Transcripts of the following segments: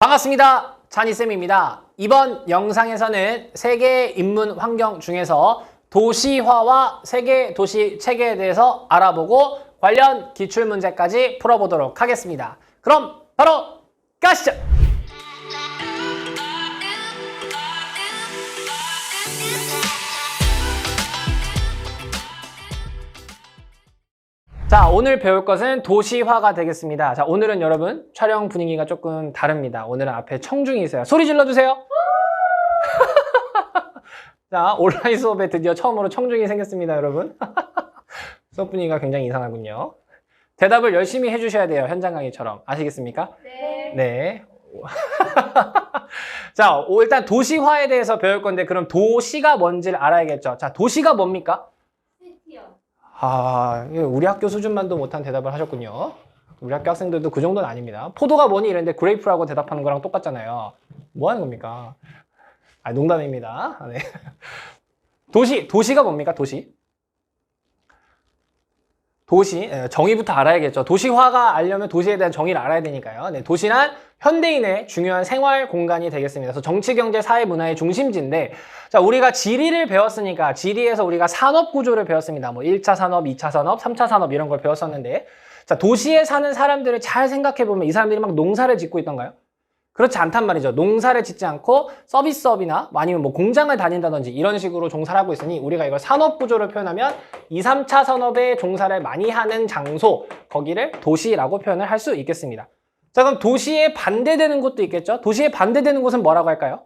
반갑습니다. 찬이쌤입니다. 이번 영상에서는 세계 인문 환경 중에서 도시화와 세계 도시 체계에 대해서 알아보고 관련 기출문제까지 풀어보도록 하겠습니다. 그럼 바로 가시죠! 자, 오늘 배울 것은 도시화가 되겠습니다. 자, 오늘은 여러분 촬영 분위기가 조금 다릅니다. 오늘은 앞에 청중이 있어요. 소리 질러주세요. 자, 온라인 수업에 드디어 처음으로 청중이 생겼습니다, 여러분. 수업 분위기가 굉장히 이상하군요. 대답을 열심히 해주셔야 돼요, 현장 강의처럼. 아시겠습니까? 네. 네. 자, 일단 도시화에 대해서 배울 건데 그럼 도시가 뭔지를 알아야겠죠. 자, 도시가 뭡니까? 시티요. 우리 학교 수준만도 못한 대답을 하셨군요. 우리 학교 학생들도 그 정도는 아닙니다. 포도가 뭐니? 이랬는데 그레이프라고 대답하는 거랑 똑같잖아요. 뭐 하는 겁니까? 농담입니다. 네. 도시가 뭡니까? 도시, 정의부터 알아야겠죠. 도시화가 알려면 도시에 대한 정의를 알아야 되니까요. 네, 도시란 현대인의 중요한 생활 공간이 되겠습니다. 그래서 정치, 경제, 사회, 문화의 중심지인데, 자, 우리가 지리를 배웠으니까 지리에서 우리가 산업 구조를 배웠습니다. 뭐 1차 산업, 2차 산업, 3차 산업 이런 걸 배웠었는데, 자, 도시에 사는 사람들을 잘 생각해 보면 이 사람들이 막 농사를 짓고 있던가요? 그렇지 않단 말이죠. 농사를 짓지 않고 서비스업이나 아니면 뭐 공장을 다닌다든지 이런 식으로 종사를 하고 있으니 우리가 이걸 산업구조를 표현하면 2, 3차 산업에 종사를 많이 하는 장소, 거기를 도시라고 표현을 할 수 있겠습니다. 자, 그럼 도시에 반대되는 곳도 있겠죠? 도시에 반대되는 곳은 뭐라고 할까요?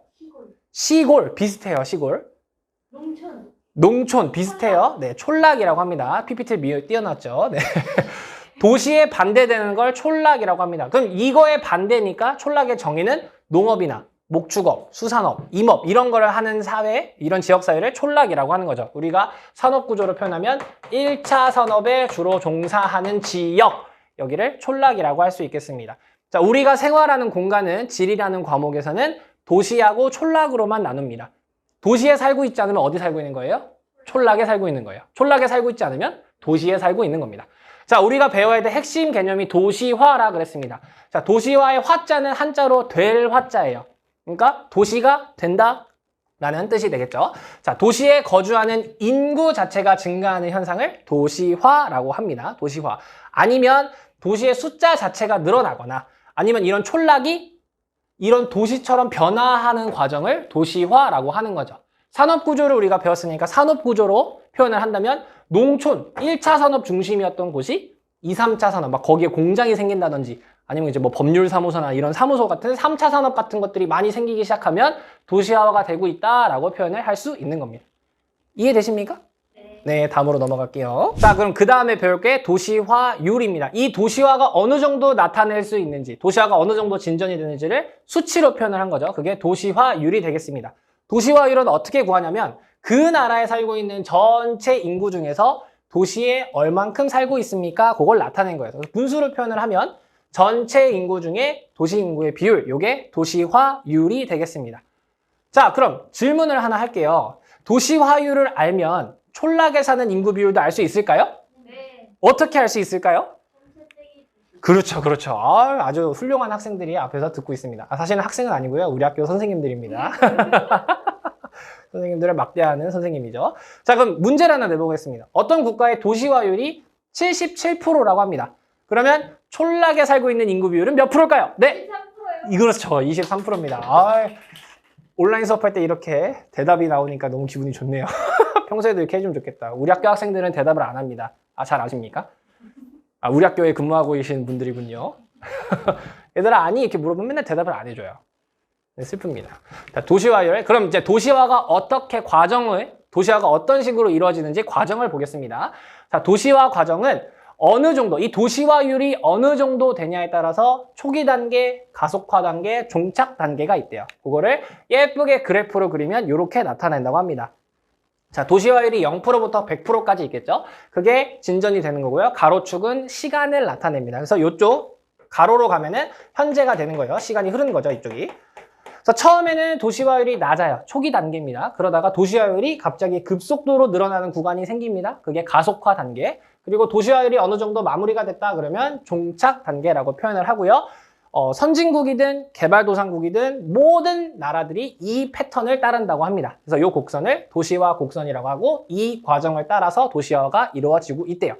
시골, 비슷해요, 시골. 농촌, 비슷해요. 네, 촌락이라고 합니다. PPT 띄워놨죠. 네. 도시에 반대되는 걸 촌락이라고 합니다. 그럼 이거에 반대니까 촌락의 정의는 농업이나 목축업, 수산업, 임업 이런 거를 하는 사회, 이런 지역사회를 촌락이라고 하는 거죠. 우리가 산업구조로 표현하면 1차 산업에 주로 종사하는 지역, 여기를 촌락이라고 할 수 있겠습니다. 자, 우리가 생활하는 공간은 지리라는 과목에서는 도시하고 촌락으로만 나눕니다. 도시에 살고 있지 않으면 어디 살고 있는 거예요? 촌락에 살고 있는 거예요. 촌락에 살고 있지 않으면 도시에 살고 있는 겁니다. 자, 우리가 배워야 될 핵심 개념이 도시화라 그랬습니다. 자, 도시화의 화자는 한자로 될 화자예요. 그러니까 도시가 된다 라는 뜻이 되겠죠. 자, 도시에 거주하는 인구 자체가 증가하는 현상을 도시화라고 합니다. 도시화. 아니면 도시의 숫자 자체가 늘어나거나 아니면 이런 촌락이 이런 도시처럼 변화하는 과정을 도시화라고 하는 거죠. 산업구조를 우리가 배웠으니까 산업구조로 표현을 한다면 농촌, 1차 산업 중심이었던 곳이 2, 3차 산업, 막 거기에 공장이 생긴다든지 아니면 이제 뭐 법률사무소나 이런 사무소 같은 3차 산업 같은 것들이 많이 생기기 시작하면 도시화가 되고 있다라고 표현을 할 수 있는 겁니다. 이해되십니까? 네, 다음으로 넘어갈게요. 자, 그럼 그 다음에 배울 게 도시화율입니다. 이 도시화가 어느 정도 나타낼 수 있는지, 도시화가 어느 정도 진전이 되는지를 수치로 표현을 한 거죠. 그게 도시화율이 되겠습니다. 도시화율은 어떻게 구하냐면 그 나라에 살고 있는 전체 인구 중에서 도시에 얼만큼 살고 있습니까? 그걸 나타낸 거예요. 그래서 분수를 표현을 하면 전체 인구 중에 도시 인구의 비율, 요게 도시화율이 되겠습니다. 자, 그럼 질문을 하나 할게요. 도시화율을 알면 촌락에 사는 인구 비율도 알 수 있을까요? 네. 어떻게 알 수 있을까요? 그렇죠. 아주 훌륭한 학생들이 앞에서 듣고 있습니다. 사실은 학생은 아니고요. 우리 학교 선생님들입니다. 선생님들을 막대하는 선생님이죠. 자, 그럼 문제를 하나 내보겠습니다. 어떤 국가의 도시화율이 77%라고 합니다. 그러면 촌락에 살고 있는 인구 비율은 몇 프로일까요? 네. 23%예요. 그렇죠. 23%입니다. 온라인 수업할 때 이렇게 대답이 나오니까 너무 기분이 좋네요. 평소에도 이렇게 해주면 좋겠다. 우리 학교 학생들은 대답을 안 합니다. 잘 아십니까? 우리 학교에 근무하고 계신 분들이군요. 얘들아 아니 이렇게 물어보면 맨날 대답을 안 해줘요. 네, 슬픕니다. 자, 도시화율. 그럼 이제 도시화가 어떤 식으로 이루어지는지 과정을 보겠습니다. 자, 도시화 과정은 어느 정도, 이 도시화율이 어느 정도 되냐에 따라서 초기 단계, 가속화 단계, 종착 단계가 있대요. 그거를 예쁘게 그래프로 그리면 이렇게 나타낸다고 합니다. 자, 도시화율이 0%부터 100%까지 있겠죠? 그게 진전이 되는 거고요. 가로축은 시간을 나타냅니다. 그래서 이쪽 가로로 가면은 현재가 되는 거예요. 시간이 흐르는 거죠, 이쪽이. 그래서 처음에는 도시화율이 낮아요. 초기 단계입니다. 그러다가 도시화율이 갑자기 급속도로 늘어나는 구간이 생깁니다. 그게 가속화 단계. 그리고 도시화율이 어느 정도 마무리가 됐다 그러면 종착 단계라고 표현을 하고요. 선진국이든 개발도상국이든 모든 나라들이 이 패턴을 따른다고 합니다. 그래서 이 곡선을 도시화 곡선이라고 하고 이 과정을 따라서 도시화가 이루어지고 있대요.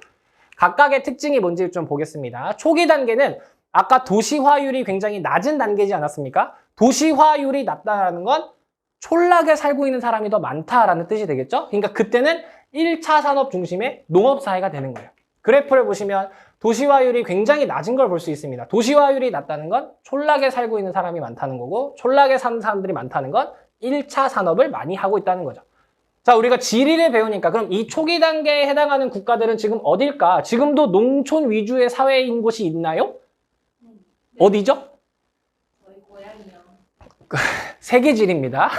각각의 특징이 뭔지 좀 보겠습니다. 초기 단계는 아까 도시화율이 굉장히 낮은 단계지 않았습니까? 도시화율이 낮다는 건 촌락에 살고 있는 사람이 더 많다라는 뜻이 되겠죠? 그러니까 그때는 1차 산업 중심의 농업사회가 되는 거예요. 그래프를 보시면 도시화율이 굉장히 낮은 걸 볼 수 있습니다. 도시화율이 낮다는 건 촌락에 살고 있는 사람이 많다는 거고 촌락에 사는 사람들이 많다는 건 1차 산업을 많이 하고 있다는 거죠. 자, 우리가 지리를 배우니까 그럼 이 초기 단계에 해당하는 국가들은 지금 어딜까? 지금도 농촌 위주의 사회인 곳이 있나요? 어디죠? 저희 고향이요. 세계지리입니다.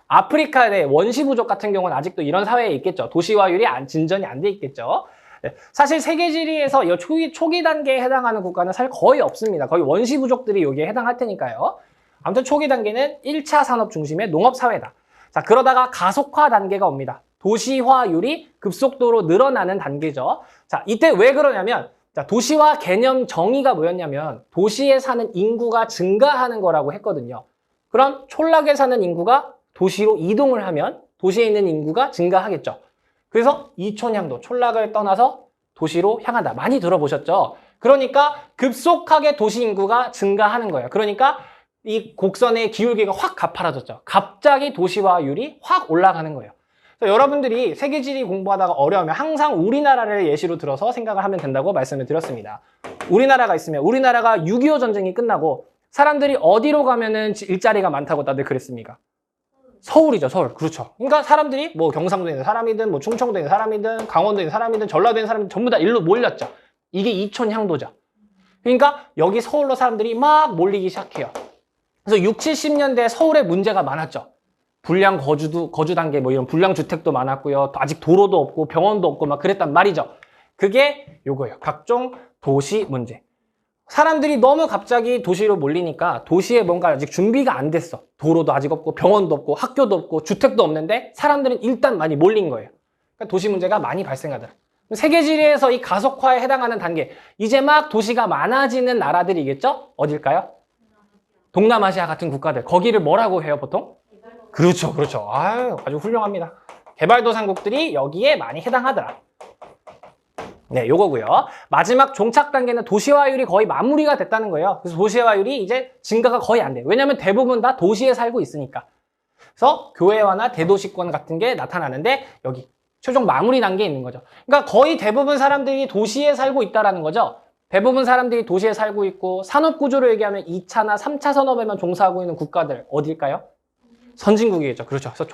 아프리카의 원시 부족 같은 경우는 아직도 이런 사회에 있겠죠. 도시화율이 진전이 안 돼 있겠죠. 네. 사실 세계지리에서 이 초기 단계에 해당하는 국가는 사실 거의 없습니다. 거의 원시 부족들이 여기에 해당할 테니까요. 아무튼 초기 단계는 1차 산업 중심의 농업사회다. 자, 그러다가 가속화 단계가 옵니다. 도시화율이 급속도로 늘어나는 단계죠. 자, 이때 왜 그러냐면 자, 도시화 개념 정의가 뭐였냐면 도시에 사는 인구가 증가하는 거라고 했거든요. 그럼 촌락에 사는 인구가 도시로 이동을 하면 도시에 있는 인구가 증가하겠죠. 그래서 이촌향도 촌락을 떠나서 도시로 향한다. 많이 들어보셨죠? 그러니까 급속하게 도시 인구가 증가하는 거예요. 그러니까 이 곡선의 기울기가 확 가파라졌죠. 갑자기 도시화율이 확 올라가는 거예요. 그래서 여러분들이 세계지리 공부하다가 어려우면 항상 우리나라를 예시로 들어서 생각을 하면 된다고 말씀을 드렸습니다. 우리나라가 있으면 우리나라가 6.25 전쟁이 끝나고 사람들이 어디로 가면은 일자리가 많다고 다들 그랬습니까? 서울이죠, 서울. 그렇죠. 그러니까 사람들이 뭐 경상도에 있는 사람이든 뭐 충청도에 있는 사람이든 강원도에 있는 사람이든 전라도에 있는 사람이든 전부 다 일로 몰렸죠. 이게 이촌향도죠. 그러니까 여기 서울로 사람들이 막 몰리기 시작해요. 그래서 60, 70년대에 서울에 문제가 많았죠. 불량 거주 단계 뭐 이런 불량 주택도 많았고요. 아직 도로도 없고 병원도 없고 막 그랬단 말이죠. 그게 요거예요. 각종 도시 문제. 사람들이 너무 갑자기 도시로 몰리니까 도시에 뭔가 아직 준비가 안 됐어. 도로도 아직 없고 병원도 없고 학교도 없고 주택도 없는데 사람들은 일단 많이 몰린 거예요. 그러니까 도시 문제가 많이 발생하더라. 세계지리에서 이 가속화에 해당하는 단계, 이제 막 도시가 많아지는 나라들이겠죠? 어딜까요? 동남아시아 같은 국가들. 거기를 뭐라고 해요, 보통? 그렇죠, 그렇죠. 아주 훌륭합니다. 개발도상국들이 여기에 많이 해당하더라. 네, 요거고요. 마지막 종착 단계는 도시화율이 거의 마무리가 됐다는 거예요. 그래서 도시화율이 이제 증가가 거의 안 돼요. 왜냐하면 대부분 다 도시에 살고 있으니까. 그래서 교외화나 대도시권 같은 게 나타나는데 여기 최종 마무리 단계에 있는 거죠. 그러니까 거의 대부분 사람들이 도시에 살고 있다라는 거죠. 대부분 사람들이 도시에 살고 있고 산업 구조로 얘기하면 2차나 3차 산업에만 종사하고 있는 국가들 어딜까요? 선진국이겠죠. 그렇죠. 그래서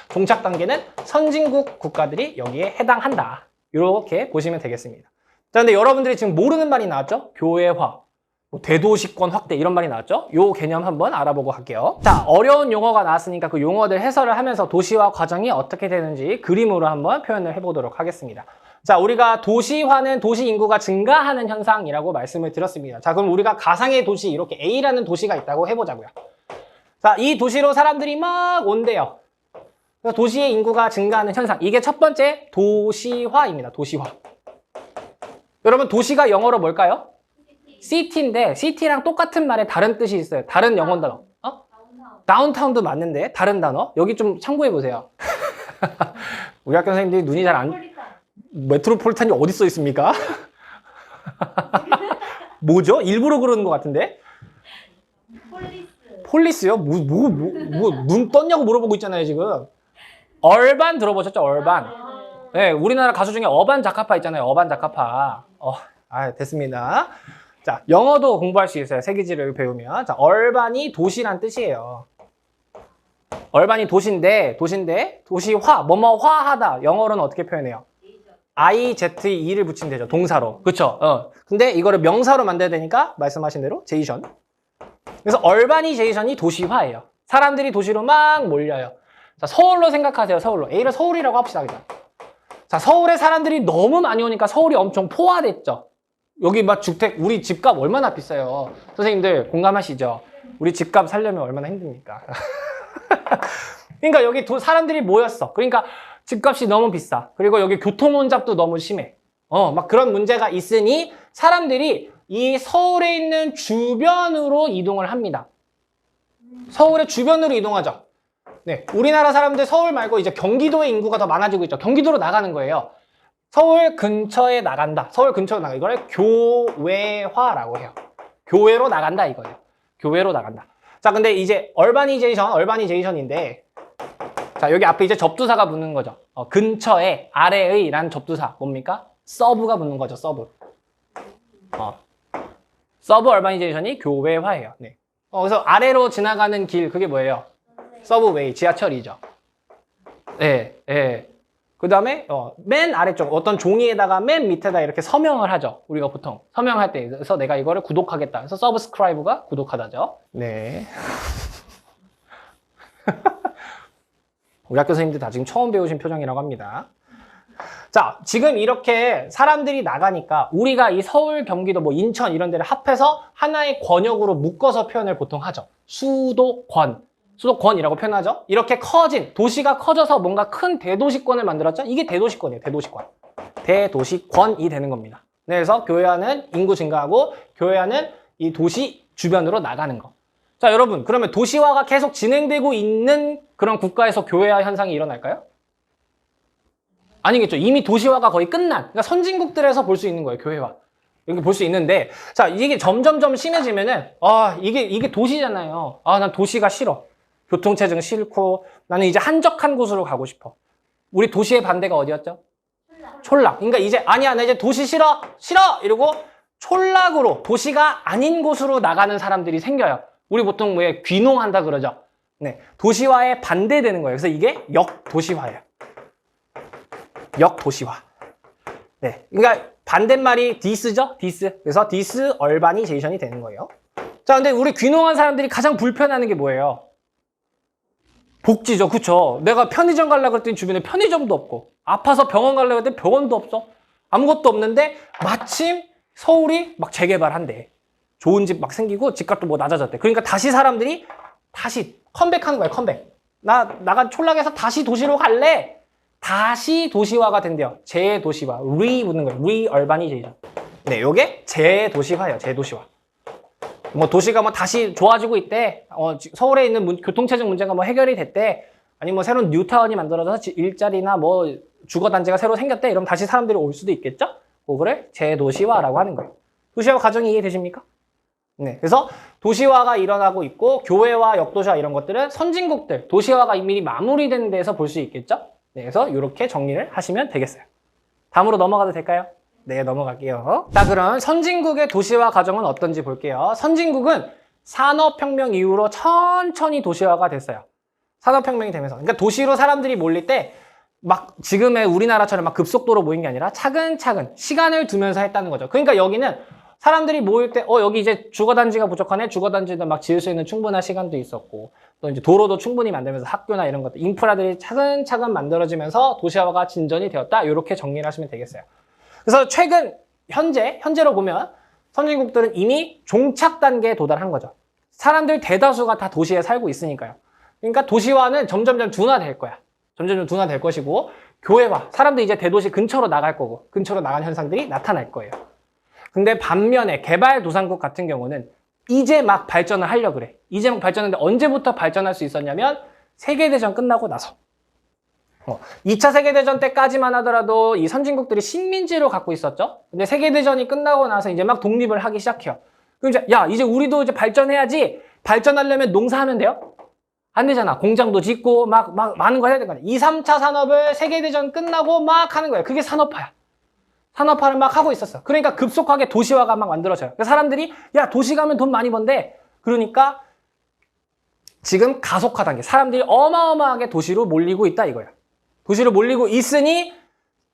종착 단계는 선진국 국가들이 여기에 해당한다. 이렇게 보시면 되겠습니다. 자, 근데 여러분들이 지금 모르는 말이 나왔죠? 교외화, 뭐 대도시권 확대 이런 말이 나왔죠? 요 개념 한번 알아보고 갈게요. 자, 어려운 용어가 나왔으니까 그 용어들 해설을 하면서 도시화 과정이 어떻게 되는지 그림으로 한번 표현을 해보도록 하겠습니다. 자, 우리가 도시화는 도시 인구가 증가하는 현상이라고 말씀을 드렸습니다. 자, 그럼 우리가 가상의 도시, 이렇게 A라는 도시가 있다고 해보자고요. 자, 이 도시로 사람들이 막 온대요. 그래서 도시의 인구가 증가하는 현상. 이게 첫 번째 도시화입니다. 도시화. 여러분, 도시가 영어로 뭘까요? city인데 city랑 똑같은 말에 다른 뜻이 있어요. 다른 영어 단어. 다운타운도 맞는데 다른 단어. 여기 좀 참고해 보세요. 우리 학교 선생님들이 눈이 잘 안... 메트로폴리탄이 어디 써 있습니까? 뭐죠? 일부러 그러는 것 같은데? 폴리스요? 눈 떴냐고 물어보고 있잖아요, 지금. 얼반 들어보셨죠? 얼반. 네, 우리나라 가수 중에 어반 자카파 있잖아요. 어반 자카파. 됐습니다. 자, 영어도 공부할 수 있어요. 세계지를 배우면. 자, 얼반이 도시란 뜻이에요. 얼반이 도시인데 도시화, 뭐뭐화하다. 영어로는 어떻게 표현해요? IZE를 붙이면 되죠. 동사로. 그쵸? 근데 이거를 명사로 만들어야 되니까 말씀하신 대로 제이션. 그래서 얼바니제이션이 도시화예요. 사람들이 도시로 막 몰려요. 자, 서울로 생각하세요. 서울로. A를 서울이라고 합시다. 그냥. 자, 서울에 사람들이 너무 많이 오니까 서울이 엄청 포화됐죠. 여기 막 주택, 우리 집값 얼마나 비싸요. 선생님들 공감하시죠? 우리 집값 살려면 얼마나 힘듭니까? 그러니까 여기 사람들이 모였어. 그러니까 집값이 너무 비싸. 그리고 여기 교통 혼잡도 너무 심해. 막 그런 문제가 있으니 사람들이 이 서울에 있는 주변으로 이동을 합니다. 서울의 주변으로 이동하죠. 네, 우리나라 사람들 서울 말고 이제 경기도의 인구가 더 많아지고 있죠. 경기도로 나가는 거예요. 서울 근처에 나간다. 서울 근처로 나가. 이걸 교외화라고 해요. 교외로 나간다 이거예요. 교외로 나간다. 자, 근데 이제 얼바니제이션인데, 자, 여기 앞에 이제 접두사가 붙는 거죠. 근처에, 아래의 라는 접두사 뭡니까? 서브가 붙는 거죠. 서브. 서브 얼바니제이션이 교외화예요. 네. 그래서 아래로 지나가는 길, 그게 뭐예요? 서브웨이, 지하철이죠. 네, 네. 그 다음에 맨 아래쪽 어떤 종이에다가 맨 밑에다 이렇게 서명을 하죠. 우리가 보통 서명할 때. 그래서 내가 이거를 구독하겠다. 그래서 서브스크라이브가 구독하다죠. 네. 우리 학교 선생님들 다 지금 처음 배우신 표정이라고 합니다. 자, 지금 이렇게 사람들이 나가니까 우리가 이 서울, 경기도, 뭐 인천 이런 데를 합해서 하나의 권역으로 묶어서 표현을 보통 하죠. 수도권. 수도권이라고 표현하죠. 이렇게 커진, 도시가 커져서 뭔가 큰 대도시권을 만들었죠. 이게 대도시권이에요. 대도시권. 대도시권이 되는 겁니다. 네, 그래서 교외화는 인구 증가하고 교외화는 이 도시 주변으로 나가는 거. 자, 여러분, 그러면 도시화가 계속 진행되고 있는 그런 국가에서 교외화 현상이 일어날까요? 아니겠죠. 이미 도시화가 거의 끝난, 그러니까 선진국들에서 볼 수 있는 거예요. 교외화. 이렇게 볼 수 있는데, 자, 이게 점점점 심해지면은, 이게 도시잖아요. 난 도시가 싫어. 교통체증 싫고, 나는 이제 한적한 곳으로 가고 싶어. 우리 도시의 반대가 어디였죠? 촌락. 그러니까 이제, 아니야, 나 이제 도시 싫어! 이러고, 촌락으로, 도시가 아닌 곳으로 나가는 사람들이 생겨요. 우리 보통 왜 귀농한다 그러죠? 네. 도시화에 반대되는 거예요. 그래서 이게 역도시화예요. 역도시화. 네. 그러니까 반대말이 디스죠? 디스. 그래서 디스 얼바니제이션이 되는 거예요. 자, 근데 우리 귀농한 사람들이 가장 불편해하는 게 뭐예요? 복지죠. 그쵸? 내가 편의점 가려고 했더니 주변에 편의점도 없고, 아파서 병원 가려고 했더니 병원도 없어. 아무것도 없는데 마침 서울이 막 재개발한대. 좋은 집 막 생기고 집값도 뭐 낮아졌대. 그러니까 다시 사람들이 다시 컴백하는 거야. 컴백. 나가 촌락에서 다시 도시로 갈래. 다시 도시화가 된대요. 재도시화. 붙는 거예요. 리얼바니제이션. 네, 요게 재도시화예요. 재도시화. 뭐 도시가 뭐 다시 좋아지고 있대. 서울에 있는 교통체증 문제가 뭐 해결이 됐대. 아니면 뭐 새로운 뉴타운이 만들어져서 일자리나 뭐 주거단지가 새로 생겼대. 이러면 다시 사람들이 올 수도 있겠죠? 그거를 재도시화라고 하는 거예요. 도시화 과정이 이해되십니까? 네. 그래서 도시화가 일어나고 있고, 교외화, 역도시화 이런 것들은 선진국들, 도시화가 이미 마무리된 데서 볼 수 있겠죠? 네. 그래서 이렇게 정리를 하시면 되겠어요. 다음으로 넘어가도 될까요? 네, 넘어갈게요. 자, 그럼 선진국의 도시화 과정은 어떤지 볼게요. 선진국은 산업혁명 이후로 천천히 도시화가 됐어요. 산업혁명이 되면서. 그러니까 도시로 사람들이 몰릴 때 막 지금의 우리나라처럼 막 급속도로 모인 게 아니라 차근차근 시간을 두면서 했다는 거죠. 그러니까 여기는 사람들이 모일 때, 여기 이제 주거단지가 부족하네? 주거단지도 막 지을 수 있는 충분한 시간도 있었고, 또 이제 도로도 충분히 만들면서 학교나 이런 것들, 인프라들이 차근차근 만들어지면서 도시화가 진전이 되었다. 이렇게 정리를 하시면 되겠어요. 그래서 현재로 보면 선진국들은 이미 종착 단계에 도달한 거죠. 사람들 대다수가 다 도시에 살고 있으니까요. 그러니까 도시화는 점점점 둔화될 거야. 점점점 둔화될 것이고, 교외화. 사람들이 이제 대도시 근처로 나갈 거고, 근처로 나간 현상들이 나타날 거예요. 근데 반면에 개발도상국 같은 경우는 이제 막 발전을 하려고 그래. 이제 막 발전하는데 언제부터 발전할 수 있었냐면 세계대전 끝나고 나서. 2차 세계대전 때까지만 하더라도 이 선진국들이 식민지로 갖고 있었죠. 근데 세계대전이 끝나고 나서 이제 막 독립을 하기 시작해요. 그럼 이제 우리도 이제 발전해야지. 발전하려면 농사하면 돼요? 안 되잖아. 공장도 짓고 막 많은 거 해야 될 거 아니야. 2, 3차 산업을 세계대전 끝나고 막 하는 거야. 그게 산업화야. 산업화를 막 하고 있었어. 그러니까 급속하게 도시화가 막 만들어져요. 그래서 사람들이 도시 가면 돈 많이 번대. 그러니까 지금 가속화 단계. 사람들이 어마어마하게 도시로 몰리고 있다 이거야. 도시로 몰리고 있으니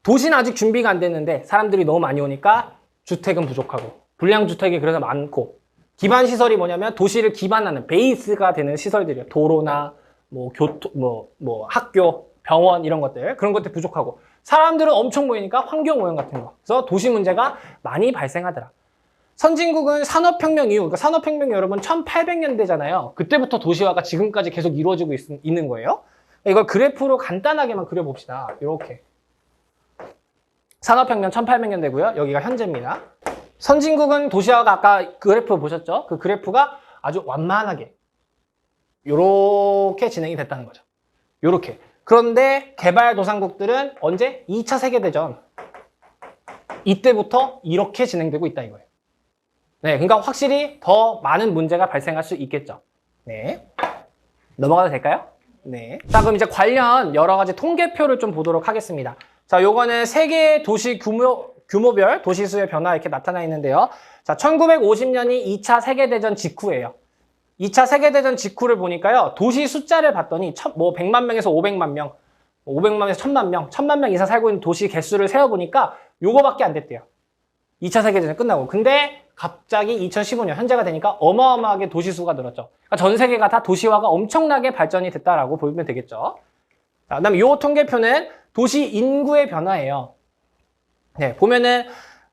도시는 아직 준비가 안 됐는데 사람들이 너무 많이 오니까 주택은 부족하고 불량주택이 그래서 많고, 기반 시설이 뭐냐면 도시를 기반하는 베이스가 되는 시설들이에요. 도로나 뭐 교통, 뭐 학교, 병원 이런 것들, 그런 것들 부족하고, 사람들은 엄청 모이니까 환경오염 같은 거. 그래서 도시 문제가 많이 발생하더라. 선진국은 산업혁명 이후, 그러니까 산업혁명이 여러분 1800년대잖아요. 그때부터 도시화가 지금까지 계속 이루어지고 있는 거예요. 이걸 그래프로 간단하게만 그려봅시다. 이렇게. 산업혁명 1800년대고요. 여기가 현재입니다. 선진국은 도시화가 아까 그래프 보셨죠? 그 그래프가 아주 완만하게 요렇게 진행이 됐다는 거죠. 요렇게. 그런데 개발도상국들은 언제? 2차 세계대전. 이때부터 이렇게 진행되고 있다 이거예요. 네, 그러니까 확실히 더 많은 문제가 발생할 수 있겠죠. 네. 넘어가도 될까요? 네. 자, 그럼 이제 관련 여러 가지 통계표를 좀 보도록 하겠습니다. 자, 요거는 세계 도시 규모별 도시수의 변화 이렇게 나타나 있는데요. 자, 1950년이 2차 세계대전 직후예요. 2차 세계대전 직후를 보니까요. 도시 숫자를 봤더니 100만 명에서 500만 명, 500만에서 1000만 명, 1000만 명 이상 살고 있는 도시 개수를 세어보니까 요거밖에 안 됐대요. 2차 세계대전 끝나고. 근데 갑자기 2015년 현재가 되니까 어마어마하게 도시 수가 늘었죠. 그러니까 전 세계가 다 도시화가 엄청나게 발전이 됐다라고 보면 되겠죠. 자, 그다음에 요 통계표는 도시 인구의 변화예요. 네, 보면은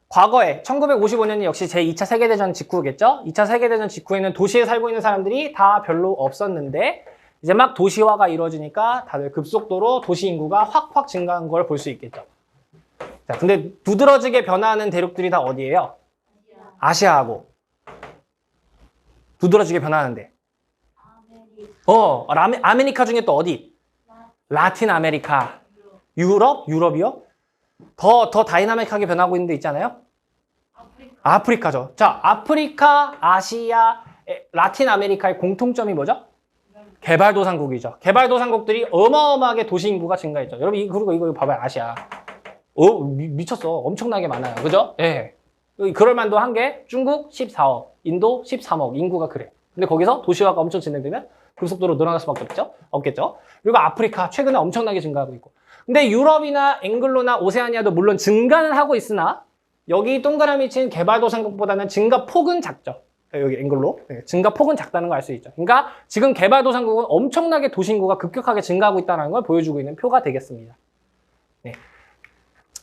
과거에 1955년이 역시 제2차 세계대전 직후겠죠? 2차 세계대전 직후에는 도시에 살고 있는 사람들이 다 별로 없었는데 이제 막 도시화가 이루어지니까 다들 급속도로 도시 인구가 확확 증가한 걸 볼 수 있겠죠. 자, 근데 두드러지게 변화하는 대륙들이 다 어디예요? 아시아하고 두드러지게 변화하는데 아메리카 중에 또 어디? 라틴 아메리카, 유럽이요? 더 다이나믹하게 변하고 있는 데 있잖아요? 아프리카죠. 자, 아프리카, 아시아, 라틴 아메리카의 공통점이 뭐죠? 개발도상국이죠. 개발도상국들이 어마어마하게 도시 인구가 증가했죠. 여러분, 그리고 이거 봐봐요, 아시아. 미쳤어. 엄청나게 많아요. 그죠? 예. 그럴 만도 한 게 중국 14억, 인도 13억 인구가 그래. 근데 거기서 도시화가 엄청 진행되면 급속도로 늘어날 수밖에 없겠죠. 그리고 아프리카 최근에 엄청나게 증가하고 있고. 근데 유럽이나 앵글로나 오세아니아도 물론 증가는 하고 있으나 여기 동그라미 친 개발도상국보다는 증가폭은 작죠. 여기 앵글로. 네, 증가폭은 작다는 걸 알 수 있죠. 그러니까 지금 개발도상국은 엄청나게 도시인구가 급격하게 증가하고 있다는 걸 보여주고 있는 표가 되겠습니다. 네.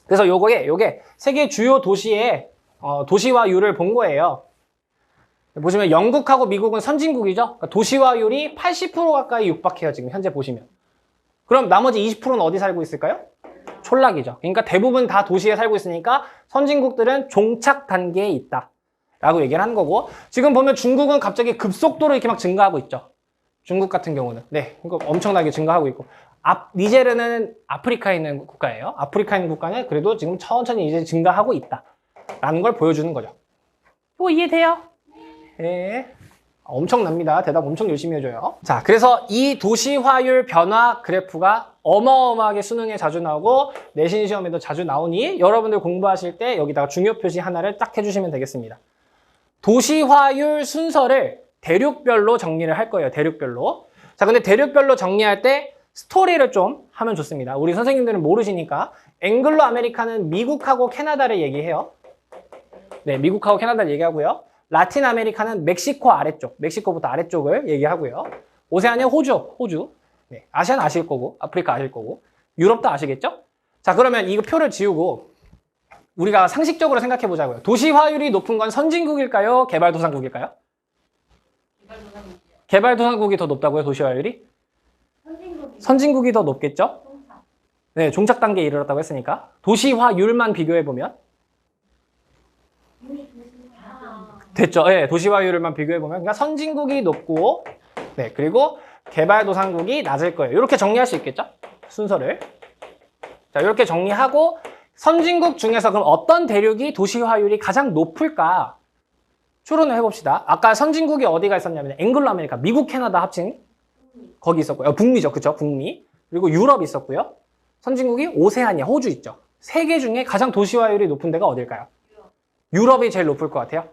그래서 요게 세계 주요 도시의 도시화율을 본 거예요. 보시면 영국하고 미국은 선진국이죠. 그러니까 도시화율이 80% 가까이 육박해요. 지금 현재 보시면. 그럼 나머지 20%는 어디 살고 있을까요? 촌락이죠. 그러니까 대부분 다 도시에 살고 있으니까 선진국들은 종착 단계에 있다 라고 얘기를 하는 거고, 지금 보면 중국은 갑자기 급속도로 이렇게 막 증가하고 있죠. 중국 같은 경우는. 네, 이거 엄청나게 증가하고 있고, 니제르는 아프리카에 있는 국가예요. 아프리카에 있는 국가는 그래도 지금 천천히 이제 증가하고 있다 라는 걸 보여주는 거죠. 이거 이해돼요? 네. 엄청납니다. 대답 엄청 열심히 해줘요. 자, 그래서 이 도시화율 변화 그래프가 어마어마하게 수능에 자주 나오고 내신 시험에도 자주 나오니 여러분들 공부하실 때 여기다가 중요 표시 하나를 딱 해주시면 되겠습니다. 도시화율 순서를 대륙별로 정리를 할 거예요. 대륙별로. 자, 근데 대륙별로 정리할 때 스토리를 좀 하면 좋습니다. 우리 선생님들은 모르시니까 앵글로 아메리카는 미국하고 캐나다를 얘기해요. 네, 미국하고 캐나다를 얘기하고요. 라틴 아메리카는 멕시코 아래쪽, 멕시코부터 아래쪽을 얘기하고요. 오세아니아 호주. 네, 아시아는 아실 거고, 아프리카 아실 거고, 유럽도 아시겠죠? 자, 그러면 이거 표를 지우고 우리가 상식적으로 생각해 보자고요. 도시화율이 높은 건 선진국일까요? 개발도상국일까요? 개발도상국이 더 높다고요, 도시화율이? 선진국이 더 높겠죠? 네, 종착 단계에 이르렀다고 했으니까. 도시화율만 비교해 보면 됐죠? 네, 도시화율만 비교해보면. 그러니까 선진국이 높고, 네, 그리고 개발도상국이 낮을 거예요. 이렇게 정리할 수 있겠죠? 순서를. 자, 이렇게 정리하고, 선진국 중에서 그럼 어떤 대륙이 도시화율이 가장 높을까? 추론을 해봅시다. 아까 선진국이 어디가 있었냐면, 앵글로 아메리카, 미국, 캐나다 합친, 거기 있었고요. 북미죠. 그쵸? 북미. 그리고 유럽 있었고요. 선진국이 오세아니아, 호주 있죠. 세 개 중에 가장 도시화율이 높은 데가 어딜까요? 유럽이 제일 높을 것 같아요.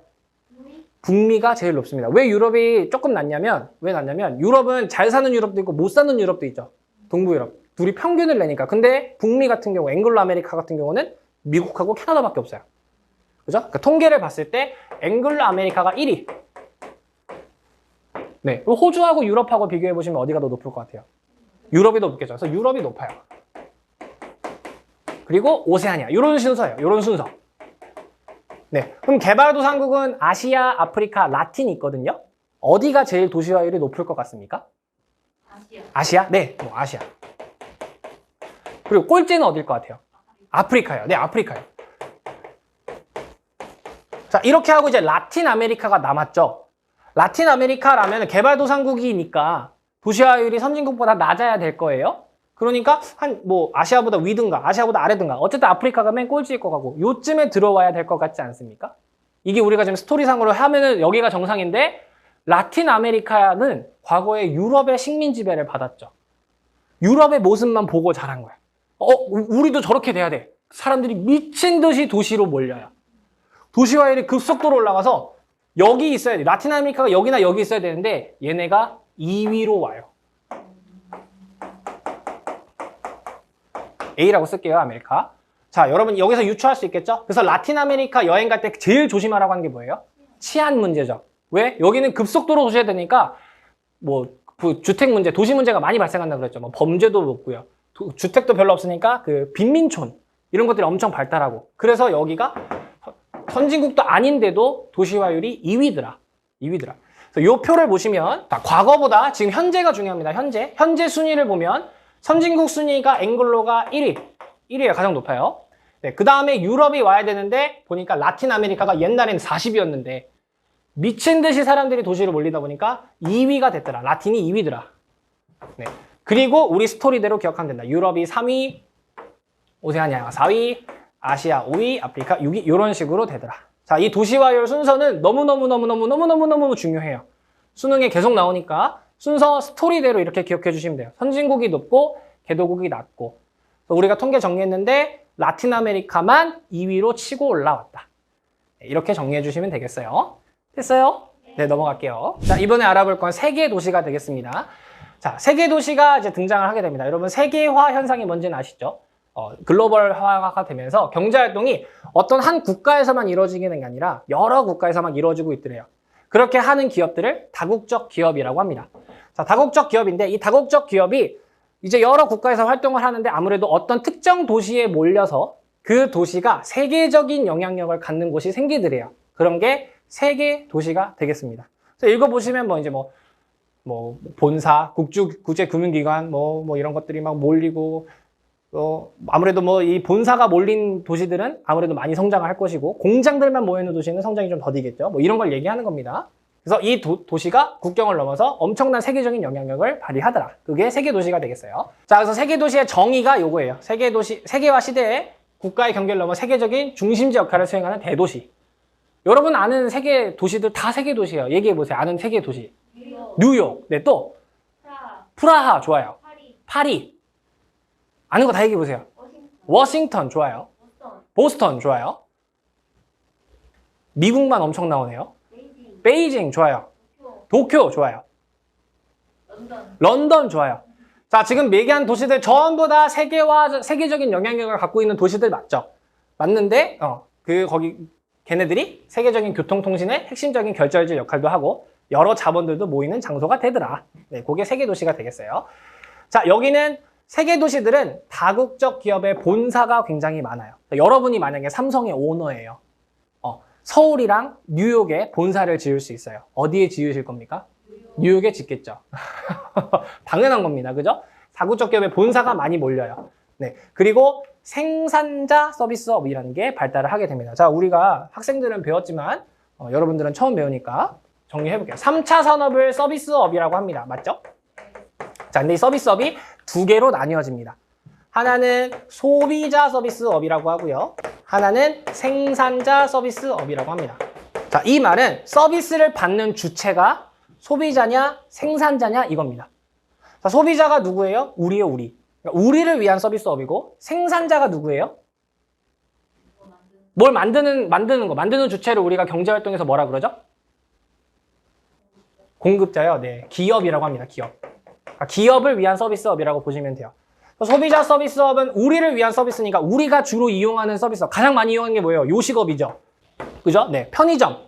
북미가 제일 높습니다. 왜 유럽이 조금 낮냐면, 유럽은 잘 사는 유럽도 있고 못 사는 유럽도 있죠. 동부 유럽. 둘이 평균을 내니까. 근데 북미 같은 경우, 앵글로 아메리카 같은 경우는 미국하고 캐나다밖에 없어요. 그죠? 그러니까 통계를 봤을 때 앵글로 아메리카가 1위. 네. 호주하고 유럽하고 비교해 보시면 어디가 더 높을 것 같아요? 유럽이 더 높겠죠. 그래서 유럽이 높아요. 그리고 오세아니아. 이런 순서예요. 이런 순서. 네, 그럼 개발도상국은 아시아, 아프리카, 라틴이 있거든요. 어디가 제일 도시화율이 높을 것 같습니까? 아시아? 네, 아시아. 그리고 꼴찌는 어딜 것 같아요? 아프리카요. 네, 아프리카요. 자, 이렇게 하고 이제 라틴 아메리카가 남았죠. 라틴 아메리카라면 개발도상국이니까 도시화율이 선진국보다 낮아야 될 거예요. 그러니까 한 뭐 아시아보다 위든가 아시아보다 아래든가 어쨌든 아프리카가 맨 꼴찌일 것 같고 요쯤에 들어와야 될 것 같지 않습니까? 이게 우리가 지금 스토리상으로 하면은 여기가 정상인데 라틴 아메리카는 과거에 유럽의 식민 지배를 받았죠. 유럽의 모습만 보고 자란 거야. 우리도 저렇게 돼야 돼. 사람들이 미친 듯이 도시로 몰려요. 도시화율이 급속도로 올라가서 여기 있어야 돼. 라틴 아메리카가 여기나 여기 있어야 되는데 얘네가 2위로 와요. A라고 쓸게요, 아메리카. 자, 여러분 여기서 유추할 수 있겠죠? 그래서 라틴 아메리카 여행 갈 때 제일 조심하라고 하는 게 뭐예요? 치안 문제죠. 왜? 여기는 급속도로 도시화 되니까 뭐 주택 문제, 도시 문제가 많이 발생한다고 그랬죠. 뭐 범죄도 높고요. 주택도 별로 없으니까 그 빈민촌 이런 것들이 엄청 발달하고 그래서 여기가 선진국도 아닌데도 도시화율이 2위더라. 그래서 이 표를 보시면 과거보다 지금 현재가 중요합니다. 현재 순위를 보면 선진국 순위가 앵글로가 1위예요. 가장 높아요. 네, 그 다음에 유럽이 와야 되는데 보니까 라틴 아메리카가 옛날에는 40위였는데 미친 듯이 사람들이 도시로 몰리다 보니까 2위가 됐더라. 라틴이 2위더라. 네. 그리고 우리 스토리대로 기억하면 된다. 유럽이 3위, 오세아니아가 4위, 아시아 5위, 아프리카 6위 이런 식으로 되더라. 자, 이 도시화율 순서는 너무너무 중요해요. 수능에 계속 나오니까 순서 스토리대로 이렇게 기억해 주시면 돼요. 선진국이 높고 개도국이 낮고 우리가 통계 정리했는데 라틴 아메리카만 2위로 치고 올라왔다. 이렇게 정리해 주시면 되겠어요. 됐어요? 네, 넘어갈게요. 자, 이번에 알아볼 건 세계 도시가 되겠습니다. 자, 세계 도시가 이제 등장을 하게 됩니다. 여러분 세계화 현상이 뭔지는 아시죠? 글로벌화가 되면서 경제활동이 어떤 한 국가에서만 이루어지는 게 아니라 여러 국가에서만 이루어지고 있더래요. 그렇게 하는 기업들을 다국적 기업이라고 합니다. 자, 다국적 기업인데 이 다국적 기업이 이제 여러 국가에서 활동을 하는데 아무래도 어떤 특정 도시에 몰려서 그 도시가 세계적인 영향력을 갖는 곳이 생기더래요. 그런 게 세계 도시가 되겠습니다. 그래서 읽어보시면 뭐 이제 뭐 본사, 국제금융기관 뭐 이런 것들이 막 몰리고 아무래도 뭐 이 본사가 몰린 도시들은 아무래도 많이 성장을 할 것이고 공장들만 모여있는 도시는 성장이 좀 더디겠죠. 뭐 이런 걸 얘기하는 겁니다. 그래서 이 도시가 국경을 넘어서 엄청난 세계적인 영향력을 발휘하더라. 그게 세계 도시가 되겠어요. 자, 그래서 세계 도시의 정의가 요거예요. 세계화 시대에 국가의 경계를 넘어 세계적인 중심지 역할을 수행하는 대도시. 여러분 아는 세계 도시들 다 세계 도시예요. 얘기해 보세요. 아는 세계 도시. 뉴욕. 네, 또 프라하 좋아요. 파리. 아는 거 다 얘기해 보세요. 워싱턴 좋아요. 보스턴 좋아요. 미국만 엄청 나오네요. 베이징 좋아요. 도쿄 좋아요. 런던 좋아요. 자, 지금 얘기한 도시들 전부 다 세계적인 영향력을 갖고 있는 도시들 맞죠? 맞는데 걔네들이 세계적인 교통통신의 핵심적인 결정적 역할도 하고 여러 자본들도 모이는 장소가 되더라. 네, 그게 세계 도시가 되겠어요. 자, 여기는 세계 도시들은 다국적 기업의 본사가 굉장히 많아요. 여러분이 만약에 삼성의 오너예요. 서울이랑 뉴욕에 본사를 지을 수 있어요. 어디에 지으실 겁니까? 뉴욕에 짓겠죠. 당연한 겁니다. 그죠? 다국적 기업의 본사가 많이 몰려요. 네. 그리고 생산자 서비스업이라는 게 발달을 하게 됩니다. 자, 우리가 학생들은 배웠지만 여러분들은 처음 배우니까 정리해 볼게요. 3차 산업을 서비스업이라고 합니다. 맞죠? 자, 근데 이 서비스업이 두 개로 나뉘어집니다. 하나는 소비자 서비스업이라고 하고요. 하나는 생산자 서비스업이라고 합니다. 자, 이 말은 서비스를 받는 주체가 소비자냐 생산자냐 이겁니다. 자, 소비자가 누구예요? 우리예요, 우리. 그러니까 우리를 위한 서비스업이고 생산자가 누구예요? 뭘 만드는 주체를 우리가 경제활동에서 뭐라 그러죠? 공급자요. 네, 기업이라고 합니다. 기업. 그러니까 기업을 위한 서비스업이라고 보시면 돼요. 소비자 서비스업은 우리를 위한 서비스니까 우리가 주로 이용하는 서비스업. 가장 많이 이용하는 게 뭐예요? 요식업이죠. 그죠? 네, 편의점,